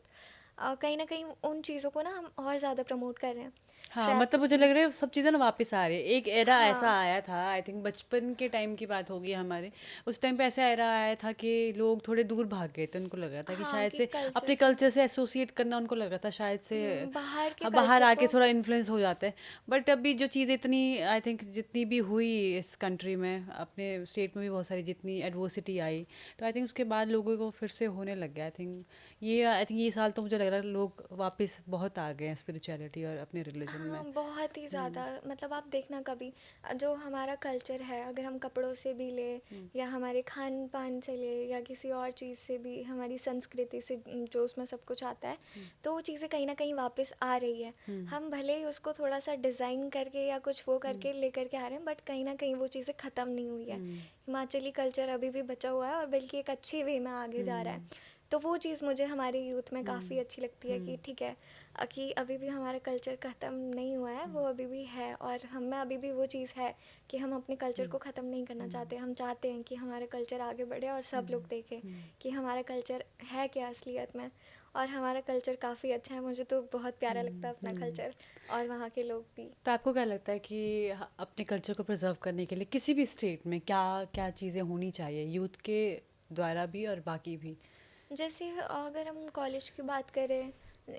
कहीं ना कहीं उन चीज़ों को ना हम और ज़्यादा प्रमोट कर रहे हैं। हाँ, ट्रैप। मतलब मुझे लग रहा है सब चीज़ें ना वापस आ रही है। एक एरा ऐसा हाँ। आया था, आई थिंक बचपन के टाइम की बात होगी हमारे। उस टाइम पे ऐसा एरा आया था कि लोग थोड़े दूर भाग गए थे, उनको लग रहा था कि हाँ शायद कि से कल्चर अपने से। कल्चर से एसोसिएट करना उनको लग रहा था शायद से। बाहर के हाँ, बाहर कल्चर आके को। थोड़ा इन्फ्लुएंस हो जाता है। बट अभी जो चीज़ इतनी, आई थिंक जितनी भी हुई इस कंट्री में, अपने स्टेट में भी बहुत सारी जितनी एडवर्सिटी आई, तो आई थिंक उसके बाद लोगों को फिर से होने लग गया। आई थिंक ये साल तो मुझे लग रहा है लोग वापस बहुत आ गए हैं स्पिरिचुअलिटी और अपने रिलीजन में। हाँ बहुत ही ज़्यादा, मतलब आप देखना कभी जो हमारा कल्चर है, अगर हम कपड़ों से भी ले या हमारे खान पान से ले या किसी और चीज़ से भी, हमारी संस्कृति से जो उसमें सब कुछ आता है, तो वो चीज़ें कहीं ना कहीं वापस आ रही है। हम भले ही उसको थोड़ा सा डिज़ाइन करके या कुछ वो करके लेकर के आ रहे हैं, बट कहीं ना कहीं वो चीज़ें ख़त्म नहीं हुई है। हिमाचली कल्चर अभी भी बचा हुआ है और बल्कि एक अच्छे वे में आगे जा रहा है। तो वो चीज़ मुझे हमारे यूथ में काफ़ी अच्छी लगती है कि ठीक है कि अभी भी हमारा कल्चर ख़त्म नहीं हुआ है, वो अभी भी है और हम में अभी भी वो चीज़ है कि हम अपने कल्चर को ख़त्म नहीं करना चाहते। हम चाहते हैं कि हमारा कल्चर आगे बढ़े और सब लोग देखें कि हमारा कल्चर है क्या असलियत में। और हमारा कल्चर काफ़ी अच्छा है, मुझे तो बहुत प्यारा लगता है अपना कल्चर और वहाँ के लोग भी। तो आपको क्या लगता है कि अपने कल्चर को प्रिजर्व करने के लिए किसी भी स्टेट में क्या क्या चीज़ें होनी चाहिए, यूथ के द्वारा भी और बाकी भी? जैसे अगर हम कॉलेज की बात करें,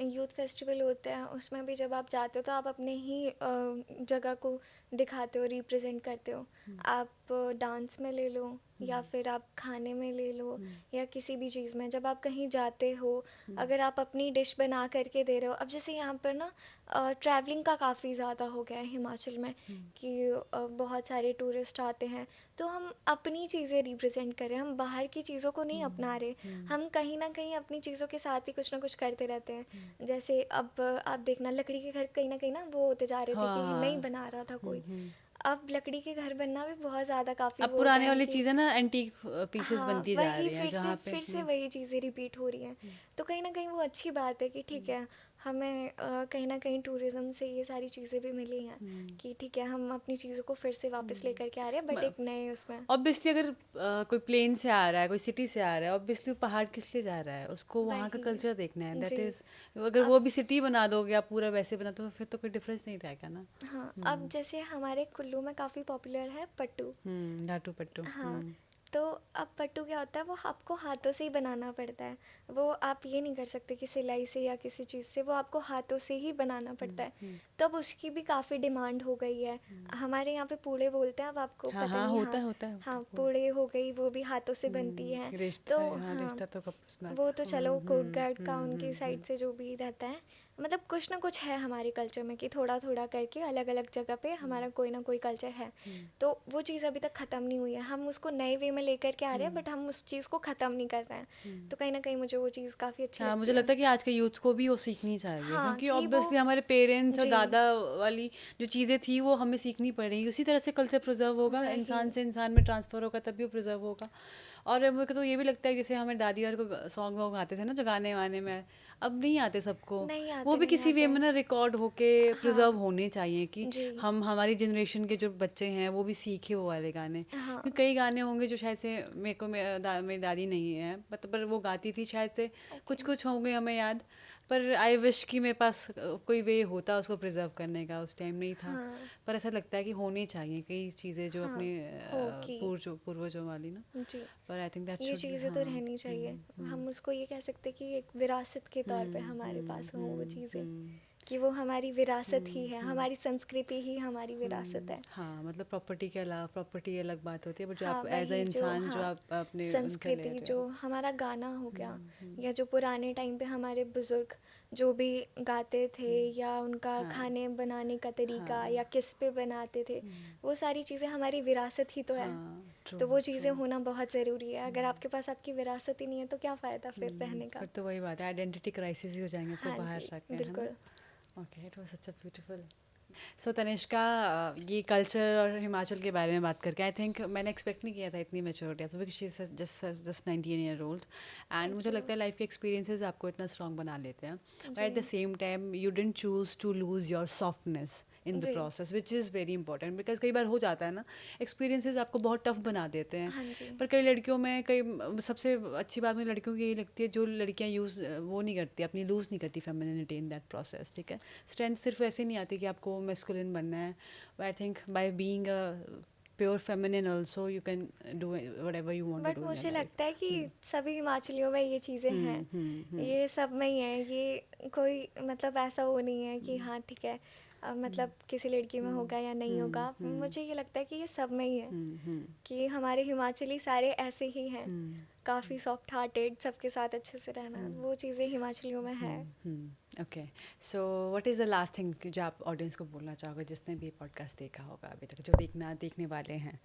यूथ फेस्टिवल होते हैं, उसमें भी जब आप जाते हो तो आप अपने ही जगह को दिखाते हो, रिप्रेजेंट करते हो। आप डांस में ले लो या फिर आप खाने में ले लो या किसी भी चीज़ में जब आप कहीं जाते हो, अगर आप अपनी डिश बना करके दे रहे हो। अब जैसे यहाँ पर ना ट्रैवलिंग का काफ़ी ज़्यादा हो गया है हिमाचल में कि बहुत सारे टूरिस्ट आते हैं, तो हम अपनी चीज़ें रिप्रेजेंट करें, हम बाहर की चीज़ों को नहीं अपना रहे। हम कहीं ना कहीं अपनी चीज़ों के साथ ही कुछ ना कुछ करते रहते हैं। जैसे अब आप देखना लकड़ी के घर कहीं ना वो होते जा रहे थे कि नहीं हाँ। बना रहा था कोई। अब लकड़ी के घर बनना भी बहुत ज़्यादा काफ़ी अब वो होता पुराने है वाली कि चीज़ें ना एंटीक पीसेस हाँ बनती जा वही रही हैं जहाँ पे। फिर से वही चीज़ें रिपीट हो रही हैं। तो कहीं ना कहीं वो अच्छी बात है कि ठीक है हमें कहीं ना कहीं टूरिज़्म से ये सारी चीज़ें भी मिली हैं कि ठीक है हम अपनी चीज़ों को फिर से वापस लेकर के आ रहे हैं, बट एक नए उसमें। ऑब्वियसली अगर कोई प्लेन से आ रहा है, कोई सिटी से आ रहा है, ऑब्वियसली पहाड़ किस लिए जा रहा है, उसको वहाँ का वही। कल्चर देखना है, दैट जी। इज़। अगर अब वो भी सिटी बना दोगे आप पूरा वैसे बना तो फिर तो कोई डिफरेंस नहीं रहेगा ना। हाँ, अब जैसे हमारे कुल्लू में काफ़ी पॉपुलर है पट्टू। लाटू पट्टू। हाँ, तो अब पट्टू क्या होता है, वो आपको हाथों से ही बनाना पड़ता है। वो आप ये नहीं कर सकते कि सिलाई से या किसी चीज़ से, वो आपको हाथों से ही बनाना पड़ता है। तब उसकी भी काफ़ी डिमांड हो गई है। हमारे यहाँ पे पूड़े बोलते हैं, अब आपको हाँ पता हाँ ही है। होता है होता है हाँ, वो। पूड़े हो गई, वो भी हाथों से बनती है। रिश्ता तो हाँ हाँ, रिश्ता तो कब उसमें वो तो चलो कोट गार्ड का उनकी साइड से जो भी रहता है, मतलब कुछ ना कुछ है हमारे कल्चर में कि थोड़ा थोड़ा करके अलग अलग जगह पे हमारा कोई ना कोई कल्चर है। तो वो चीज़ अभी तक ख़त्म नहीं हुई है, हम उसको नए वे में लेकर के आ रहे हैं, बट हम उस चीज़ को ख़त्म नहीं कर रहे हैं। तो कहीं ना कहीं मुझे वो चीज़ काफ़ी अच्छी हाँ लगती मुझे है। लगता है कि आज के यूथ को भी वो सीखनी चाहिए, हाँ, क्योंकि कि वो ऑब्वियसली हमारे पेरेंट्स और जी दादा वाली जो चीज़ें थी वो हमें सीखनी पड़ेगी, उसी तरह से कल्चर प्रिजर्व होगा, वही इंसान से इंसान में ट्रांसफ़र होगा तभी वो प्रिजर्व होगा। और मेरे को तो ये भी लगता है जैसे हमारे दादी और को सॉन्ग वॉन्ग आते थे ना जो गाने वाने में, अब नहीं आते सबको। नहीं वो आते, भी नहीं किसी वे आते। में ना रिकॉर्ड होके प्रिजर्व हाँ होने चाहिए कि जी। हम हमारी जनरेशन के जो बच्चे हैं वो भी सीखे वो वाले गाने। हाँ क्योंकि कई गाने होंगे जो शायद से मेरे को मेरी दादी नहीं है मतलब, पर वो गाती थी शायद से, कुछ ओके। कुछ होंगे हमें याद। पर आई विश कि मेरे पास कोई वे होता उसको प्रिजर्व करने का, उस टाइम नहीं था। हाँ पर ऐसा लगता है कि होनी चाहिए कई चीज़ें जो हाँ अपने हो कि पूर्वजों वाली ना। जी, पर आई थिंक दैट ये शुड बी चीज़ें तो हाँ। रहनी चाहिए। हम उसको ये कह सकते हैं कि एक विरासत के तौर पे हमारे पास हो वो चीज़ें, कि वो हमारी विरासत ही है, हमारी संस्कृति ही हमारी विरासत है। हाँ मतलब प्रॉपर्टी के अलावा, प्रॉपर्टी अलग बात होती है, बट जो हाँ आप एज अ वही जो, इंसान जो हाँ, आप अपने उनसे ले संस्कृति रहे जो हो। हमारा गाना हो गया, या जो पुराने टाइम पे हमारे बुजुर्ग जो भी गाते थे, या उनका हाँ खाने बनाने का तरीका, हाँ या किस पे बनाते थे, वो सारी चीज़ें हमारी विरासत ही तो है। हाँ ट्रू तो वो ट्रू। चीज़ें होना बहुत ज़रूरी है। अगर आपके पास आपकी विरासत ही नहीं है तो क्या फ़ायदा फिर रहने का। फिर तो वही बात है, आइडेंटिटी क्राइसिस ही हो जाएंगे आपको हाँ बाहर जी, जाके, है ना। बिल्कुल। Okay, it was such a beautiful. So Tanishka, ये कल्चर और हिमाचल के बारे में बात करके आई थिंक मैंने एक्सपेक्ट नहीं किया था इतनी maturity, so because she is just 19 year old, and thank मुझे यू। लगता है लाइफ के एक्सपीरियंसेस आपको इतना स्ट्रॉन्ग बना लेते हैं, बट जी at the same time you didn't choose to lose your softness in the जी। Process, which is very important, because कई बार हो जाता है ना, एक्सपीरियंसेस आपको बहुत टफ बना देते हैं। हाँ जी। पर कई लड़कियों में सबसे अच्छी बात मुझे लड़कियों की यही लगती है, जो लड़कियां वो नहीं करती, अपनी लूज़ नहीं करती फेमिनिटी इन दैट प्रोसेस, ठीक है। स्ट्रेंथ सिर्फ ऐसे नहीं आती कि आपको मैस्कुलिन बनना है, I think by being a pure feminine also you can do whatever you want to but do in your मुझे लगता है कि लाइफ। सभी हिमाचलियों में ये चीज़ें हैं, ये सब में ही है। ये कोई मतलब ऐसा वो नहीं है कि हाँ ठीक है, मतलब किसी लड़की में होगा या नहीं होगा। मुझे ये लगता है कि ये सब में ही है, कि हमारे हिमाचली सारे ऐसे ही हैं, काफ़ी सॉफ्ट हार्टेड, सबके साथ अच्छे से रहना, वो चीज़ें हिमाचलियों में है। Okay, so what is the last thing जो आप ऑडियंस को बोलना चाहोगे जिसने भी पॉडकास्ट देखा होगा अभी तक, जो देखने वाले हैं।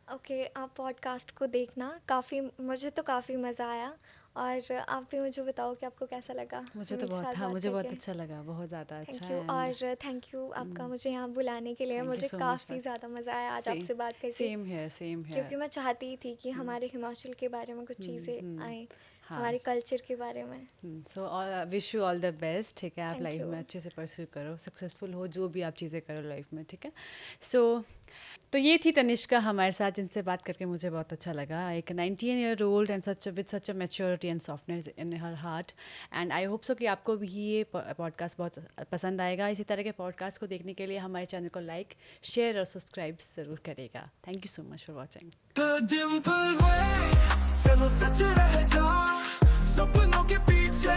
ओके, आप पॉडकास्ट को देखना, काफ़ी मुझे तो काफ़ी मज़ा आया, और आप भी मुझे बताओ कि आपको कैसा लगा मुझे तो मेरे साथ बहुत, हाँ बात मुझे बहुत करके। अच्छा लगा, बहुत ज़्यादा अच्छा। थैंक यू, एंड और थैंक यू आपका मुझे यहाँ बुलाने के लिए। थैंक यू मुझे सो मच काफ़ी फॉर ज़्यादा मज़ा आया आज सेम आपसे बात करके, सेम हेयर सेम क्योंकि हेयर। मैं चाहती ही थी कि हमारे हिमाचल के बारे में कुछ चीज़ें आएँ, हाँ, हमारे कल्चर के बारे में। So wish you all the best, ठीक है। आप थैंक लाइफ यू। में अच्छे से परस्यू करो, सक्सेसफुल हो जो भी आप चीज़ें करो लाइफ में, ठीक है। सो तो ये थी तनिष्का हमारे साथ, जिनसे बात करके मुझे बहुत अच्छा लगा। एक 19 year old and such a maturity and softness in her heart, and I hope so कि आपको भी ये पॉडकास्ट बहुत पसंद आएगा। इसी तरह के पॉडकास्ट को देखने के लिए हमारे चैनल को लाइक, शेयर और सब्सक्राइब ज़रूर करेगा। Thank you so much for watching. चलो सच रह जा, सपनों के पीछे